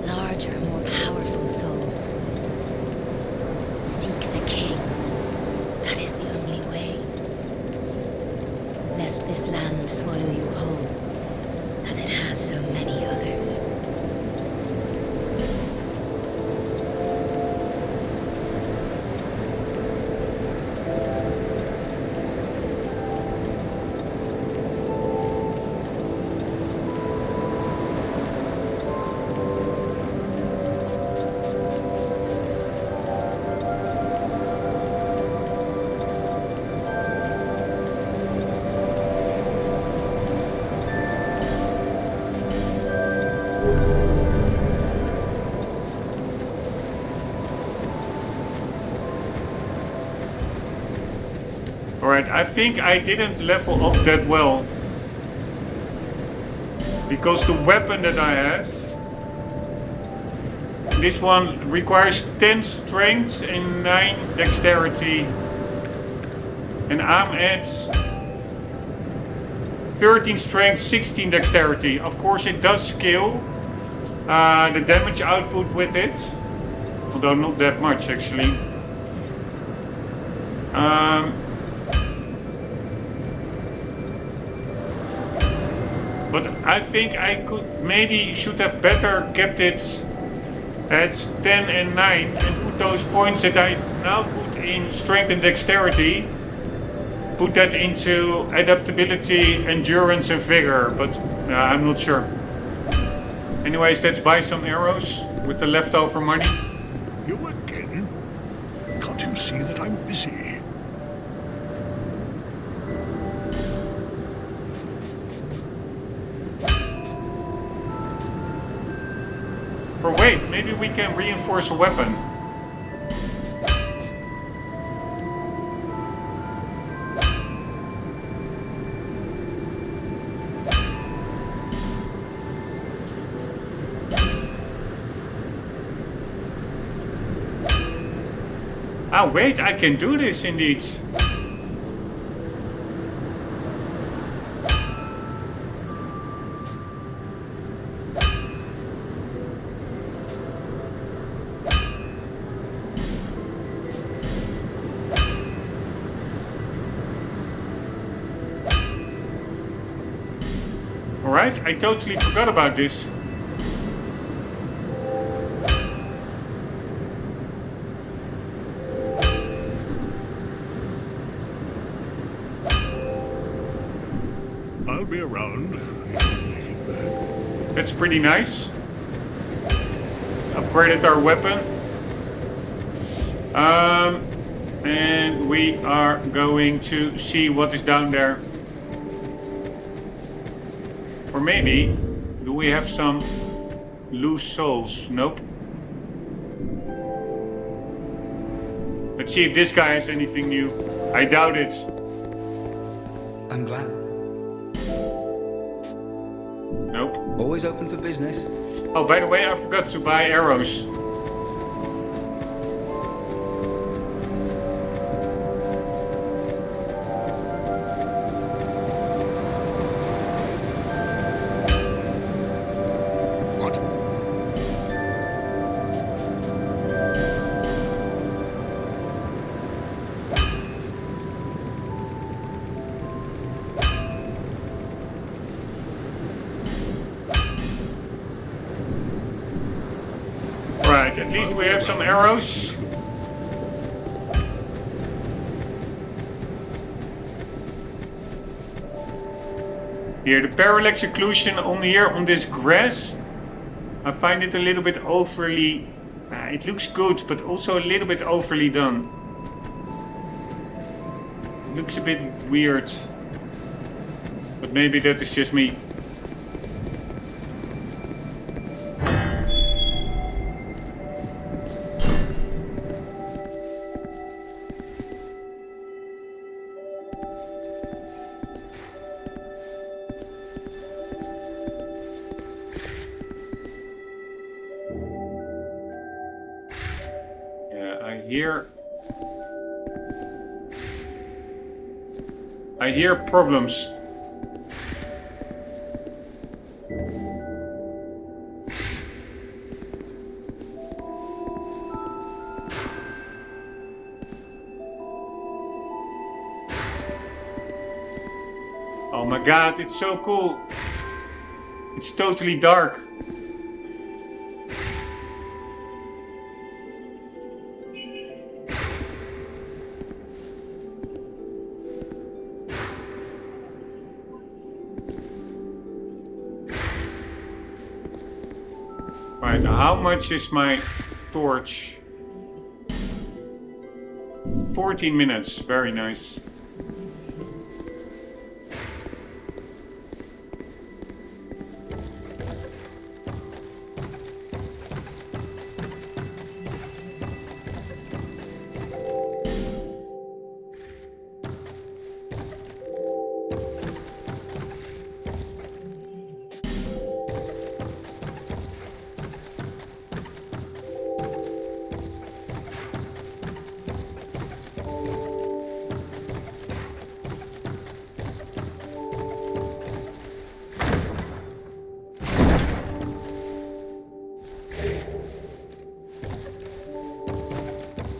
larger, more powerful souls. Seek the king. That is the only way. Lest this land swallow you whole, as it has so many others. Alright, I think I didn't level up that well. Because the weapon that I have... This one requires 10 strength and 9 dexterity. And I'm at 13 strength, 16 dexterity. Of course it does scale the damage output with it. Although not that much actually. But I think I should have better kept it at 10 and 9 and put those points that I now put in strength and dexterity, put that into adaptability, endurance and vigor, but I'm not sure. Anyways, let's buy some arrows with the leftover money. You again? Can't you see that I'm busy? Or wait, maybe we can reinforce a weapon. Ah, wait, I can do this indeed. Alright, I totally forgot about this. I'll be around. That's pretty nice. Upgraded our weapon. And we are going to see what is down there. Or maybe, do we have some loose souls? Nope. Let's see if this guy has anything new. I doubt it. I'm glad. Nope. Always open for business. Oh, by the way, I forgot to buy arrows. What? Right, at least we have some arrows. Here, the parallax occlusion on here on this grass. I find it a little bit overly... it looks good, but also a little bit overly done. It looks a bit weird. But maybe that is just me. I hear problems. Oh my god, it's so cool. It's totally dark. Right, how much is my torch? 14 minutes, very nice.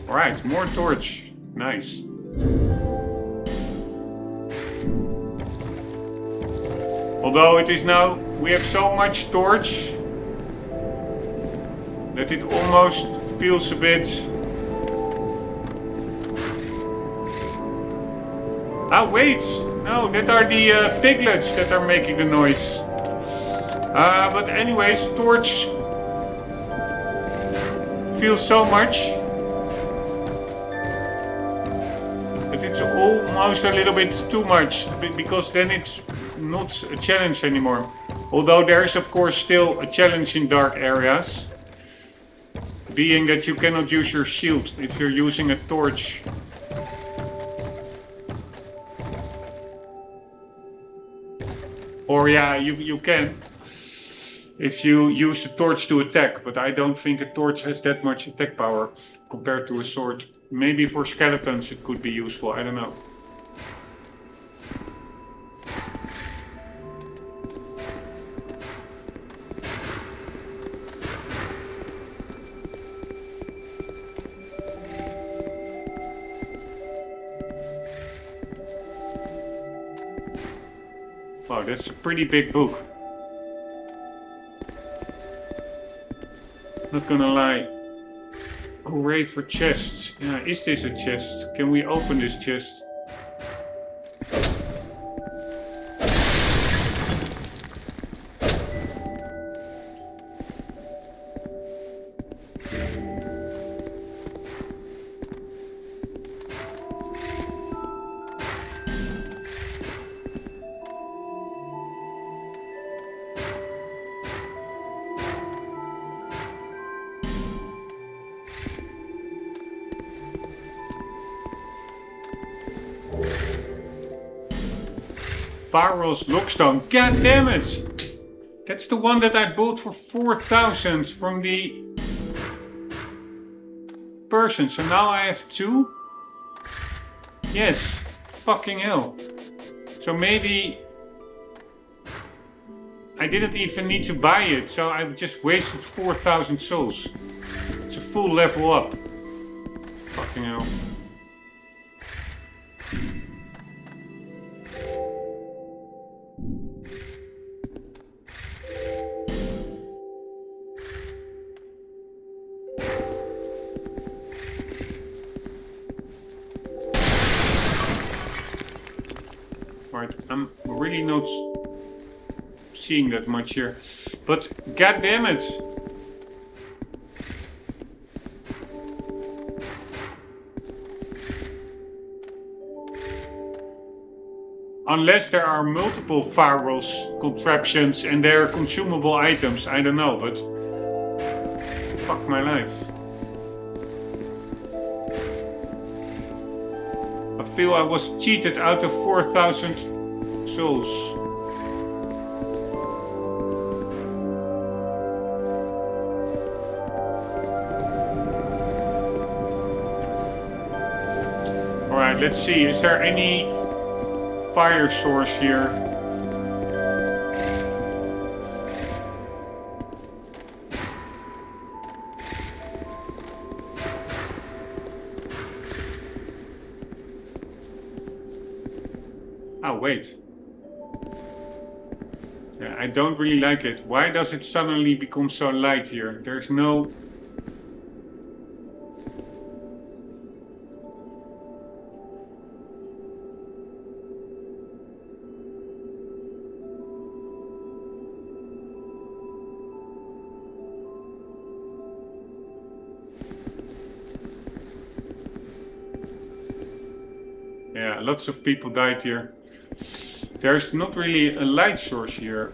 Alright, more torch. Nice. Although it is now, we have so much torch that it almost feels a bit... Ah, wait! No, that are the piglets that are making the noise. But anyways, torch feels so much that it's almost a little bit too much, because then it's not a challenge anymore. Although there is of course still a challenge in dark areas. being that you cannot use your shield if you're using a torch. Or yeah, you can if you use a torch to attack, but I don't think a torch has that much attack power compared to a sword. Maybe for skeletons it could be useful, I don't know. Wow, that's a pretty big book. Not gonna lie. Hooray for chests. Yeah, is this a chest? Can we open this chest? Farrell's Lockstone. God damn it! That's the one that I bought for 4,000 from the person. So now I have two? Yes. Fucking hell. So maybe I didn't even need to buy it. So I've just wasted 4,000 souls. It's a full level up. Fucking hell. I'm really not seeing that much here, but god damn it! Unless there are multiple Farrell's contraptions and they're consumable items, I don't know, but fuck my life. I feel I was cheated out of 4,000 souls. Alright, let's see. Is there any fire source here? Oh, wait. Yeah, I don't really like it. Why does it suddenly become so light here? There's no... Yeah, lots of people died here. There's not really a light source here.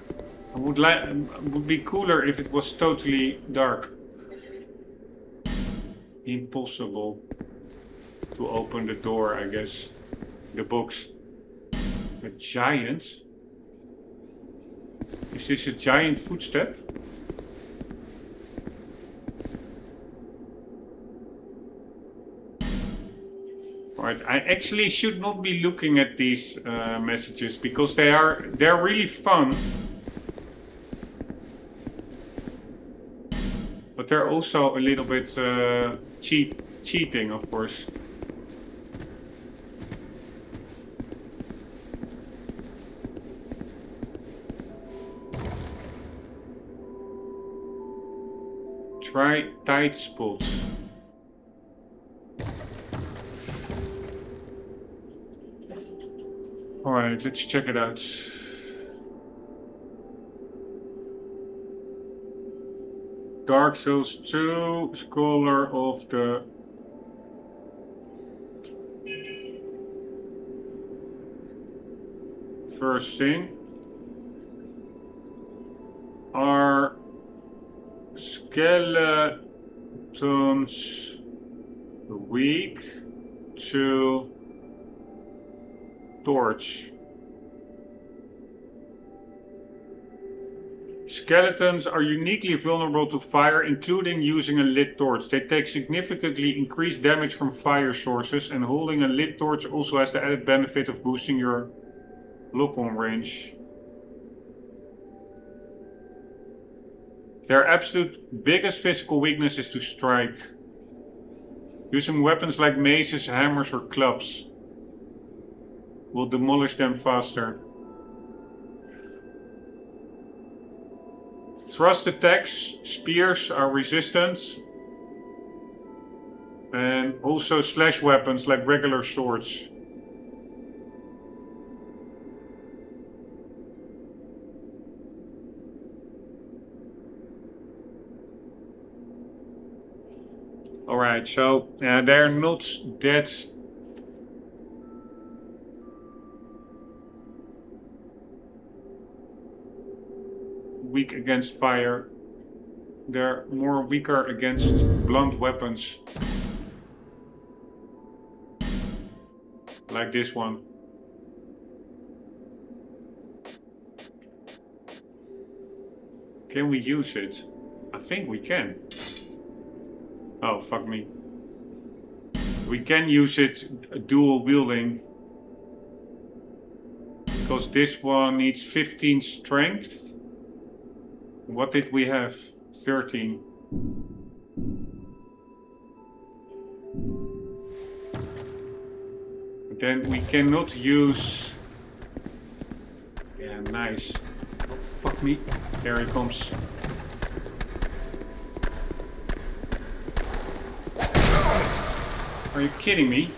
I would be cooler if it was totally dark. Impossible to open the door, I guess. The box. A giant? Is this a giant footstep? Alright, I actually should not be looking at these messages because they're really fun. But they're also a little bit cheating, of course. Try tight spot. Alright, let's check it out. Dark Souls 2, Scholar of the... First thing. Are skeleton skeletons, weak to torch. Skeletons are uniquely vulnerable to fire, including using a lit torch. They take significantly increased damage from fire sources, and holding a lit torch also has the added benefit of boosting your lock-on range. Their absolute biggest physical weakness is to strike. Using weapons like maces, hammers, or clubs will demolish them faster. Thrust attacks, spears are resistant. And also slash weapons like regular swords. Alright, so they're not that weak against fire. They're more weaker against blunt weapons. Like this one. Can we use it? I think we can. Oh, fuck me. We can use it dual wielding. Because this one needs 15 strength. What did we have? 13. Then we cannot use... Yeah, nice. Oh, fuck me. There he comes. Are you kidding me?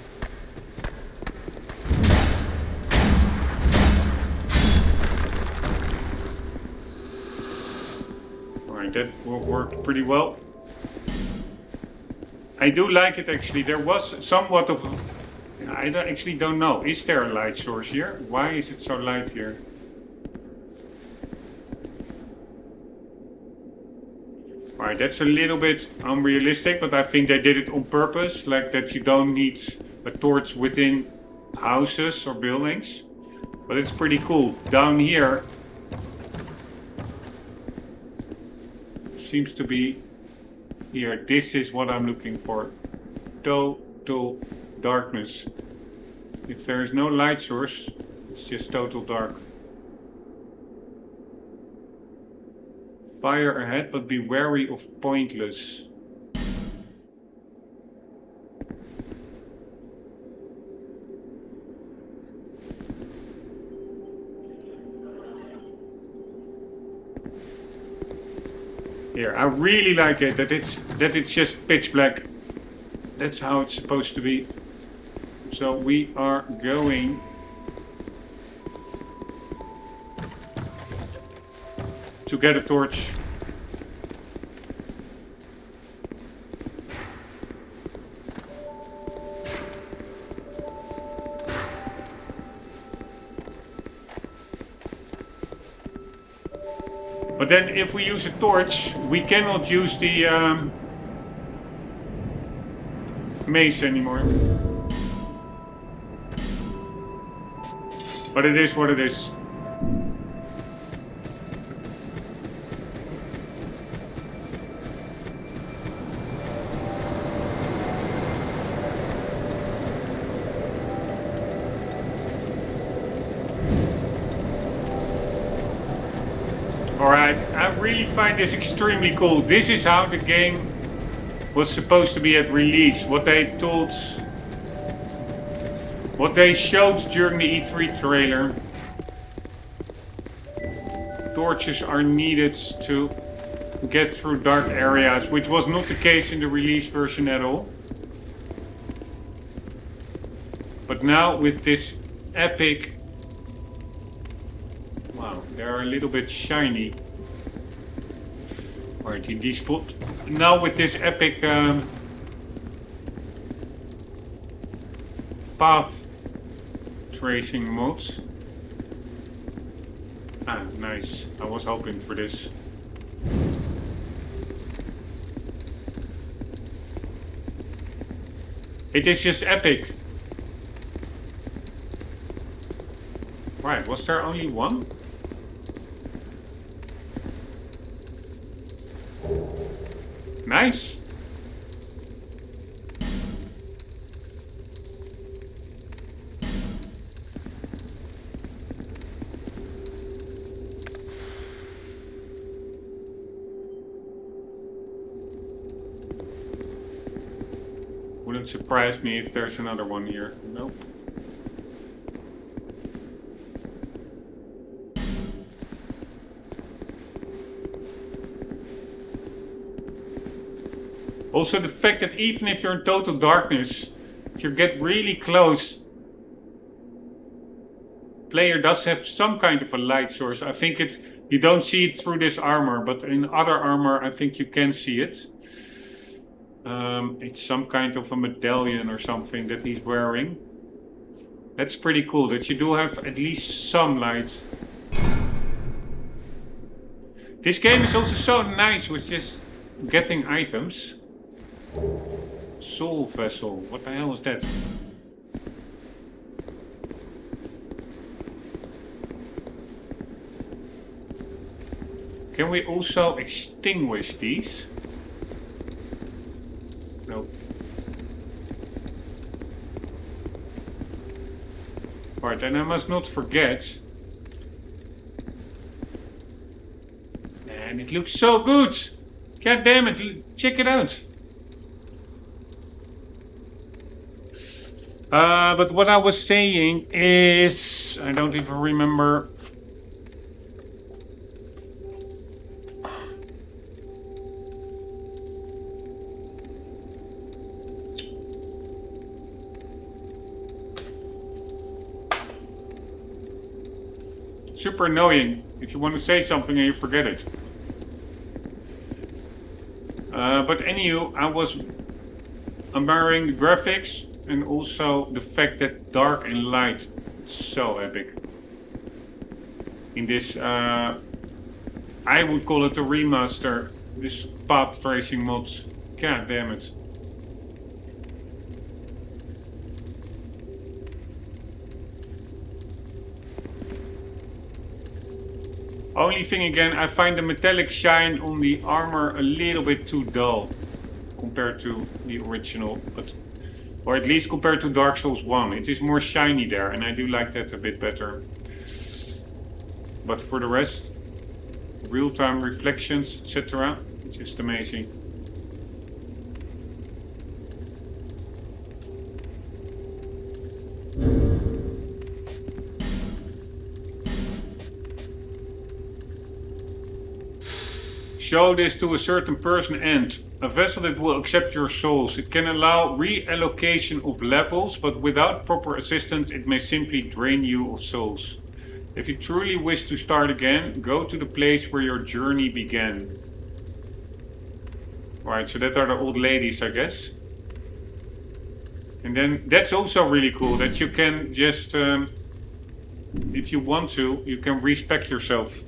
Alright, that worked pretty well. I do like it actually. There was somewhat of... I actually don't know. Is there a light source here? Why is it so light here? Alright, that's a little bit unrealistic, but I think they did it on purpose, like that you don't need a torch within houses or buildings. But it's pretty cool. Down here seems to be here. This is what I'm looking for. Total darkness. If there is no light source, it's just total dark. Fire ahead, but be wary of pointless. Here, I really like it that it's just pitch black. That's how it's supposed to be. So we are going to get a torch. But then if we use a torch, we cannot use the mace anymore. But it is what it is. Alright, I really find this extremely cool. This is how the game was supposed to be at release. What they told... What they showed during the E3 trailer. Torches are needed to get through dark areas, which was not the case in the release version at all. But now with this epic... Wow, they're a little bit shiny. Alright, in this spot. Now with this epic path tracing modes. Ah, nice. I was hoping for this. It is just epic. Right, was there only one? Nice. Wouldn't surprise me if there's another one here. Nope. Also the fact that even if you're in total darkness, if you get really close, player does have some kind of a light source. I think you don't see it through this armor, but in other armor I think you can see it. It's some kind of a medallion or something that he's wearing. That's pretty cool, that you do have at least some light. This game is also so nice with just getting items. Soul vessel, what the hell is that? Can we also extinguish these? No. Alright, and I must not forget. Man, it looks so good! God damn it, check it out! But what I was saying is... I don't even remember... Super annoying if you want to say something and you forget it. But anywho, I was admiring the graphics and also the fact that dark and light is so epic. In this, I would call it a remaster. This path tracing mod. God damn it. Only thing again, I find the metallic shine on the armor a little bit too dull compared to the original, or at least compared to Dark Souls 1. It is more shiny there, and I do like that a bit better. But for the rest, real-time reflections, etc., just amazing. Show this to a certain person and a vessel that will accept your souls. It can allow reallocation of levels, but without proper assistance it may simply drain you of souls. If you truly wish to start again, go to the place where your journey began. Right, so that are the old ladies, I guess. And then that's also really cool, that you can just, if you want to, you can respec yourself.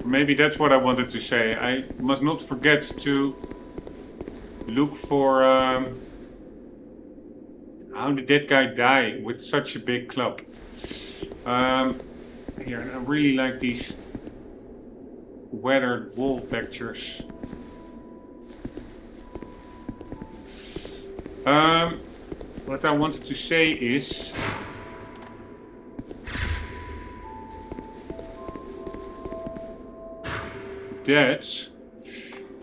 Maybe that's what I wanted to say. I must not forget to look for... how did that guy die with such a big club? Here, I really like these weathered wall textures. What I wanted to say is... that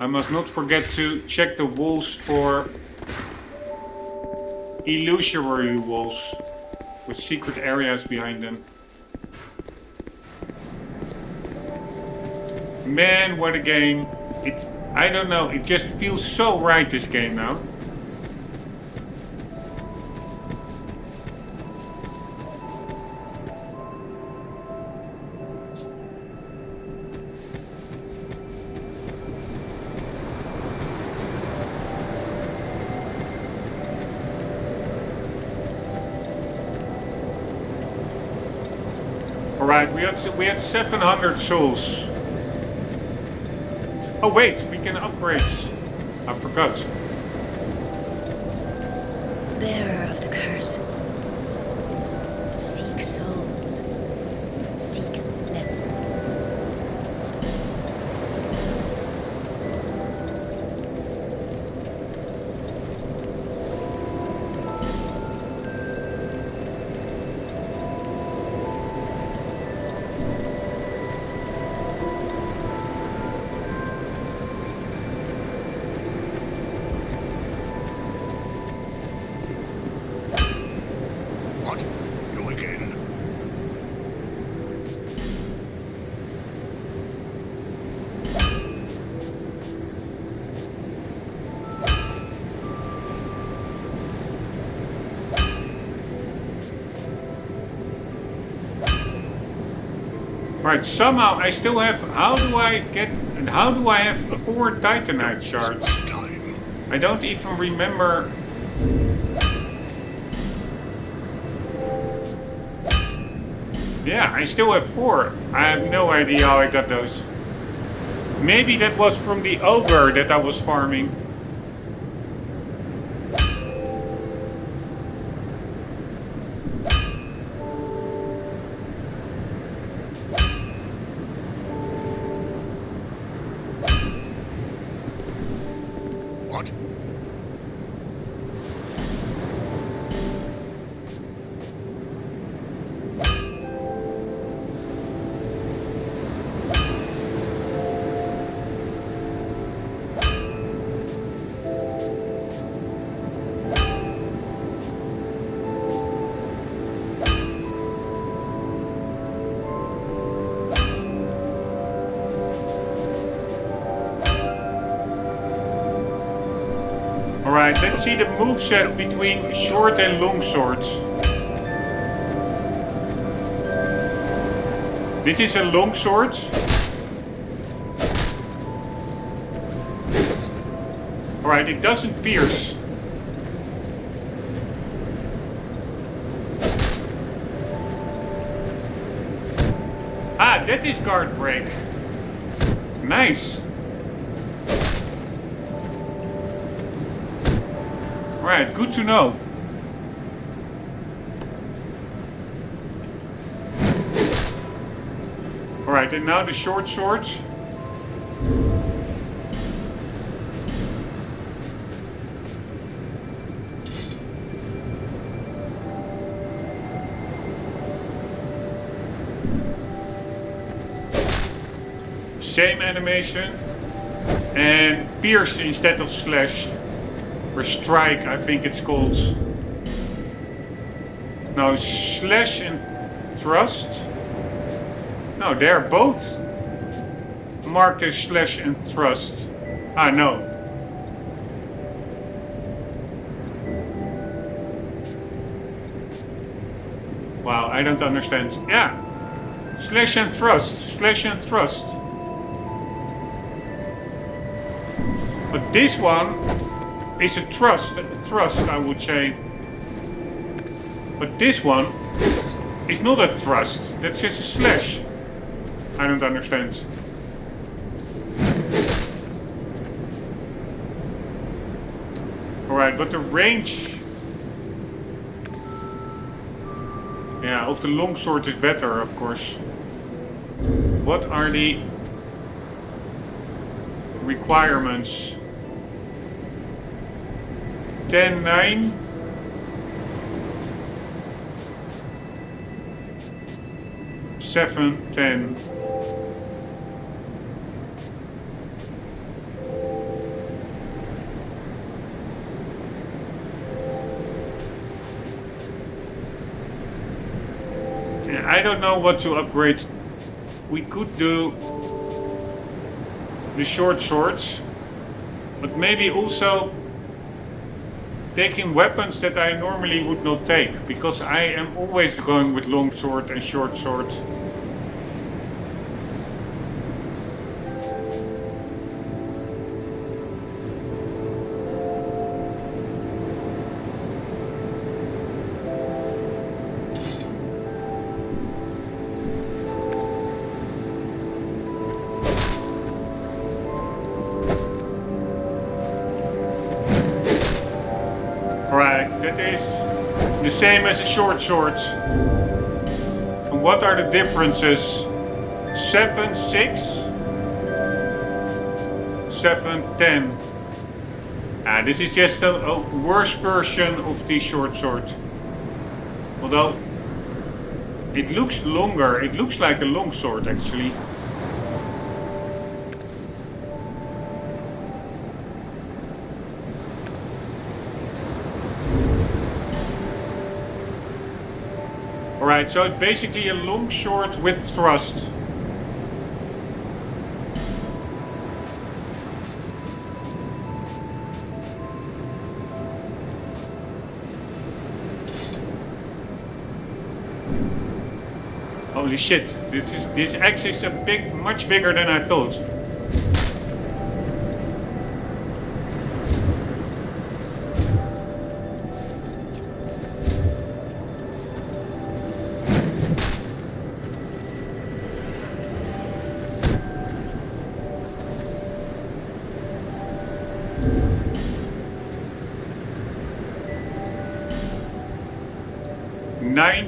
I must not forget to check the walls for illusory walls with secret areas behind them. Man, what a game. I don't know, it just feels so right, this game now. Alright, we had 700 souls. Oh wait, we can upgrade. I forgot. Bearer of the curse. Seek souls. Seek less. What? You again? Right, somehow I still have. How do I have 4 Titanite shards? Time. I don't even remember. Yeah, I still have 4. I have no idea how I got those. Maybe that was from the ogre that I was farming. What? Alright, let's see the moveset between short and long swords. This is a long sword. Alright, it doesn't pierce. Ah, that is guard break. Nice. Right, good to know. Alright, and now the short swords. Same animation. And pierce instead of slash. Or strike, I think it's called. No, slash and thrust. No, they're both marked as slash and thrust. Ah, no. Wow, I don't understand. Yeah. Slash and thrust. Slash and thrust. But this one is a thrust, I would say. But this one is not a thrust. That's just a slash. I don't understand. Alright, but the range... Yeah, of the longsword is better, of course. What are the requirements? 10-9. 7-10. Yeah, I don't know what to upgrade. We could do the short swords, but maybe also taking weapons that I normally would not take, because I am always going with long sword and short sword. that is the same as a short sword. And what are the differences? 7, 6, 7, 10. This is just a worse version of the short sword. Although it looks longer, it looks like a long sword actually. Alright, so it's basically a long sword with thrust. Holy shit, this axe is much bigger than I thought.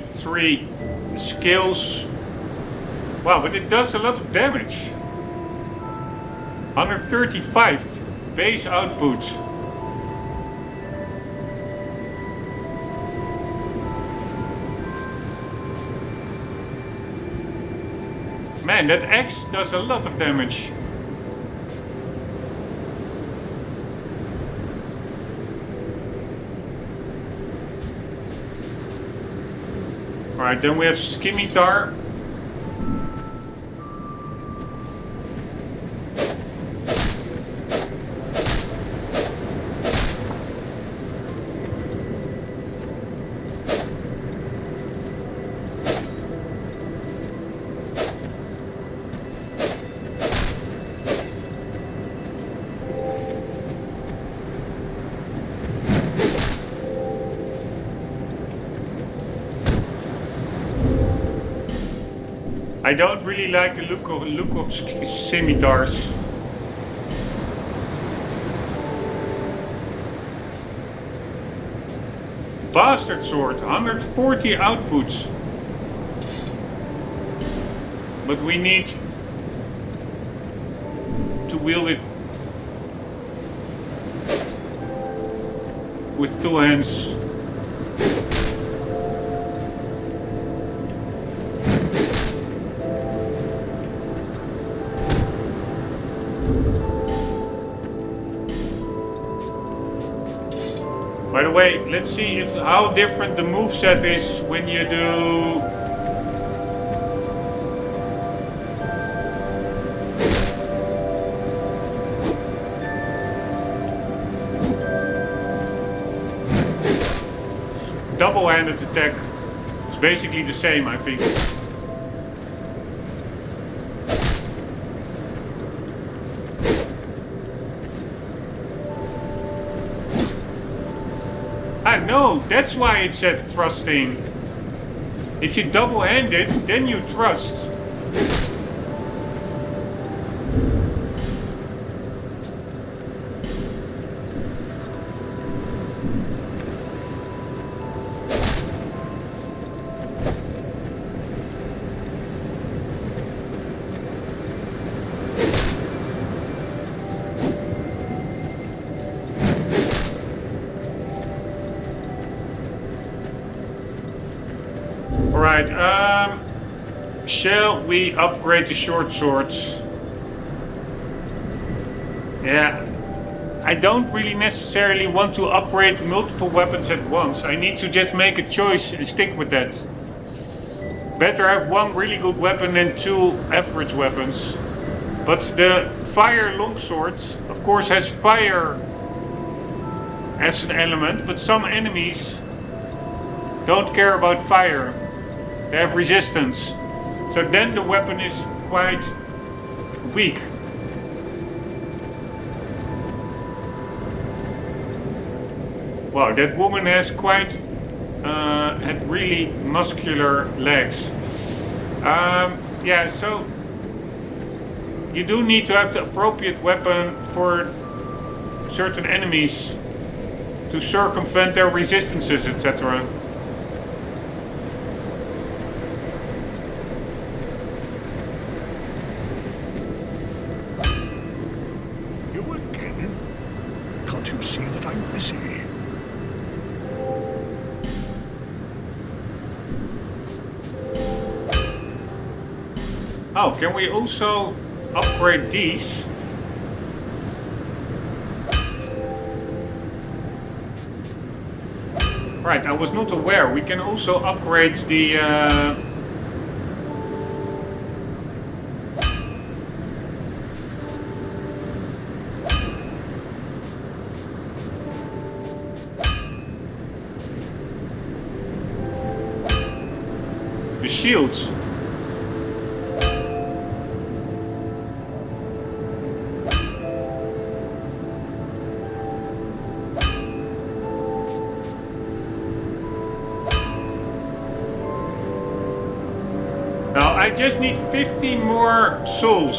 Three skills. Wow, but it does a lot of damage. 135 base output. Man, that axe does a lot of damage. Alright, then we have Scimitar. I don't really like the look of scimitars. Bastard sword, 140 output. But we need to wield it with two hands. By the way, let's see how different the moveset is when you do double-handed attack. It's basically the same, I think. No, that's why it said thrusting. If you double-hand it, then you thrust. Alright, shall we upgrade the short swords? Yeah, I don't really necessarily want to upgrade multiple weapons at once. I need to just make a choice and stick with that. Better have one really good weapon than two average weapons. But the fire longsword, of course, has fire as an element, but some enemies don't care about fire. They have resistance. So then the weapon is quite weak. Wow, that woman has quite had really muscular legs. Yeah, so you do need to have the appropriate weapon for certain enemies to circumvent their resistances, etc. You again? Can't you see that I'm busy? Oh, can we also upgrade these? Right, I was not aware. We can also upgrade the... the shields. Now I just need 50 more souls.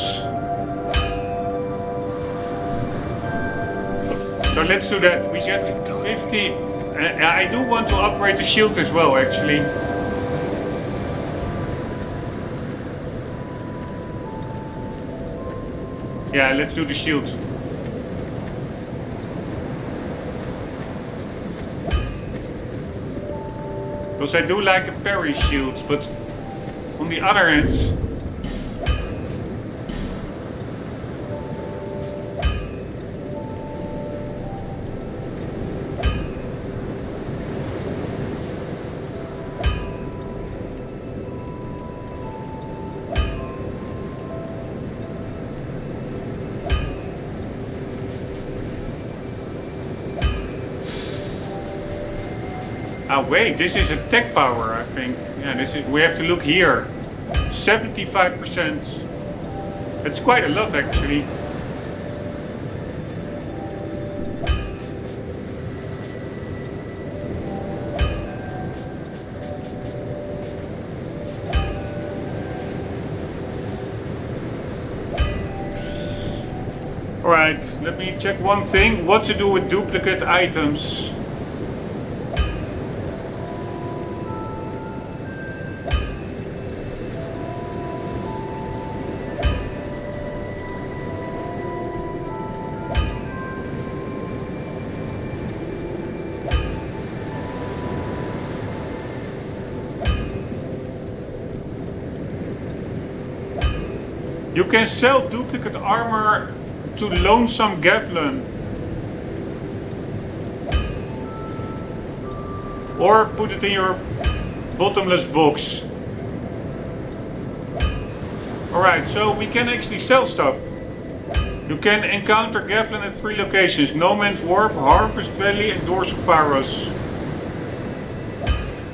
So let's do that. We get 50. I do want to upgrade the shield as well, actually. Yeah, let's do the shield. Because I do like a parry shield, but on the other hand... Ah wait, this is attack power, I think. Yeah, this is. We have to look here. 75%. That's quite a lot, actually. Alright, let me check one thing. What to do with duplicate items. You can sell duplicate armor to Lonesome Gavlin. Or put it in your bottomless box. Alright, so we can actually sell stuff. You can encounter Gavlin at 3 locations: No Man's Wharf, Harvest Valley and Doors of Pharos.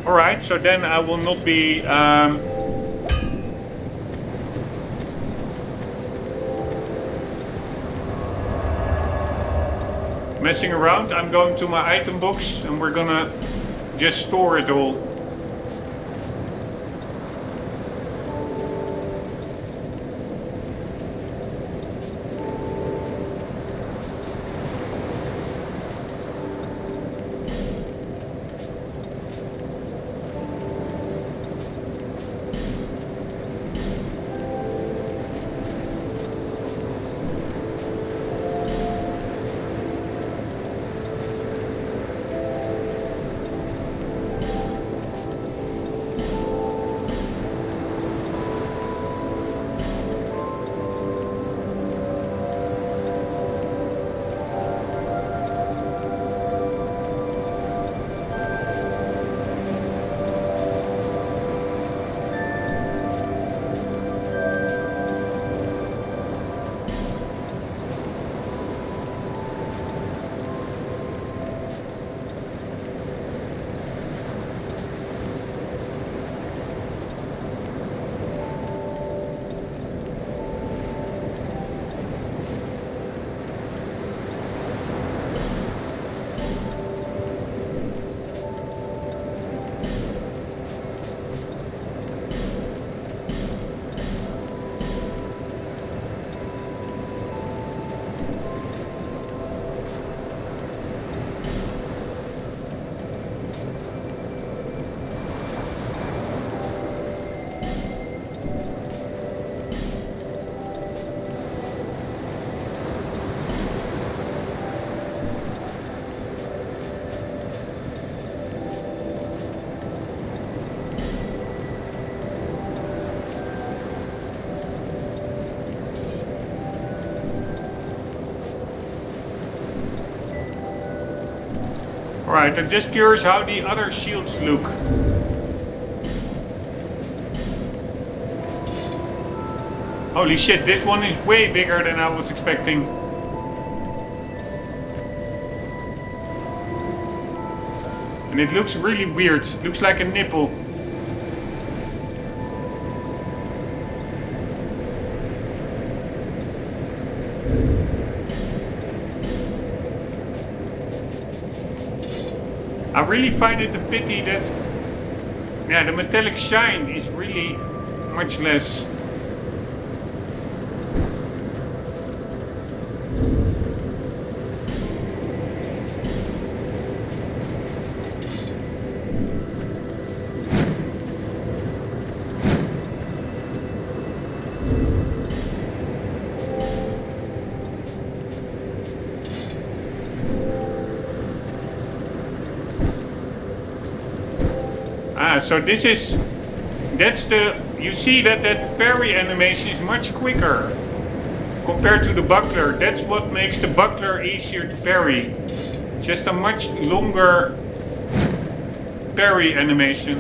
Alright, so then I will not be... messing around. I'm going to my item box and we're gonna just store it all. Alright, I'm just curious how the other shields look. Holy shit, this one is way bigger than I was expecting. And it looks really weird. Looks like a nipple. I really find it a pity that the metallic shine is really much less. So this is, you see that parry animation is much quicker compared to the buckler. That's what makes the buckler easier to parry. Just a much longer parry animation.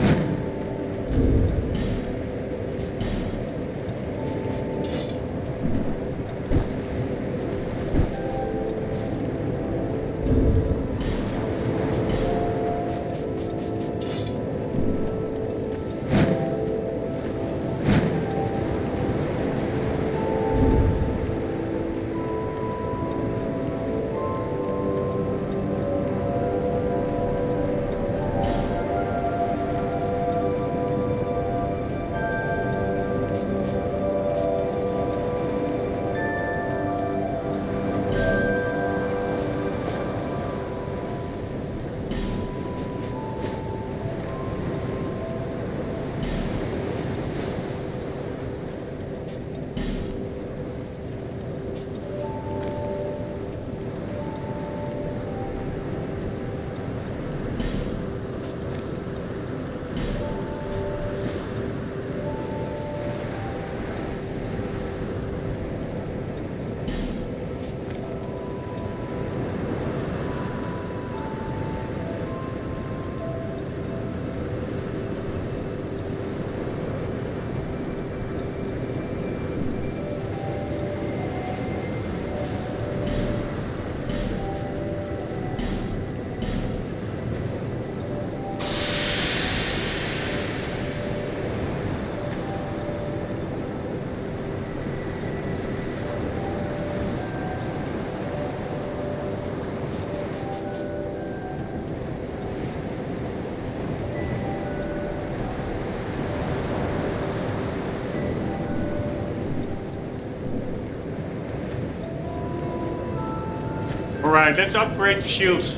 Alright, let's upgrade the shields.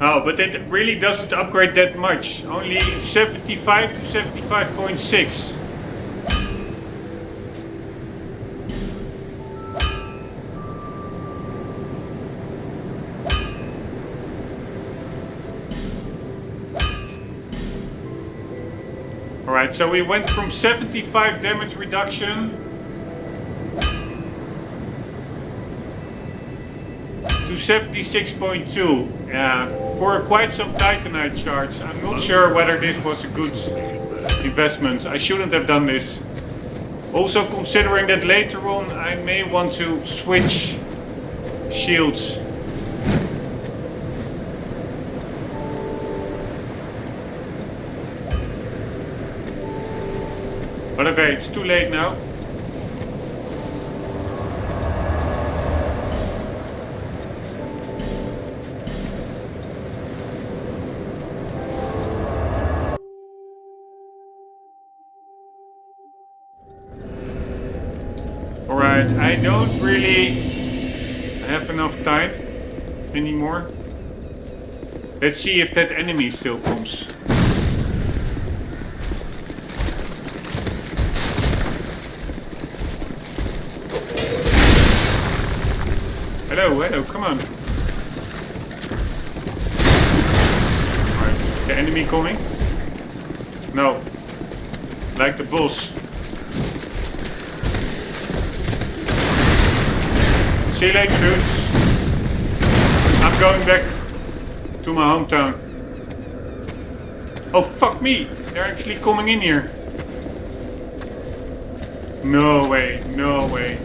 Oh, but it really doesn't upgrade that much. Only 75 to 75.6. Alright, so we went from 75 damage reduction to 76.2. Yeah, for quite some Titanite shards. I'm not sure whether this was a good investment. I shouldn't have done this. Also considering that later on I may want to switch shields. But okay, it's too late now. Alright, I don't really have enough time anymore. Let's see if that enemy still comes. Hello, hello, come on. Alright. The enemy coming? No. Like the boss. See you later, dudes. I'm going back to my hometown. Oh, fuck me. They're actually coming in here. No way, no way.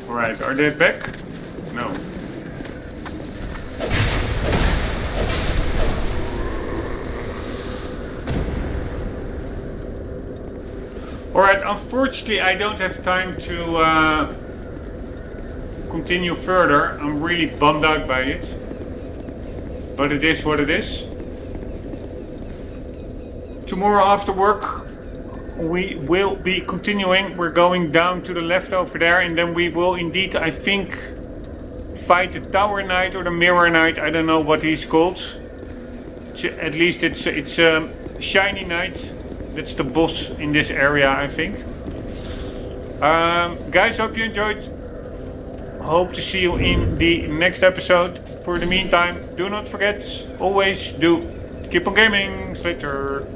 Alright, are they back? No. Alright, unfortunately I don't have time to continue further. I'm really bummed out by it. But it is what it is. Tomorrow after work we will be continuing. We're going down to the left over there, and then we will indeed, I think, fight the Tower Knight or the Mirror Knight. I don't know what he's called. At least it's a Shiny Knight. That's the boss in this area, I think. Guys, hope you enjoyed. Hope to see you in the next episode. For the meantime, do not forget, always do keep on gaming. See you later.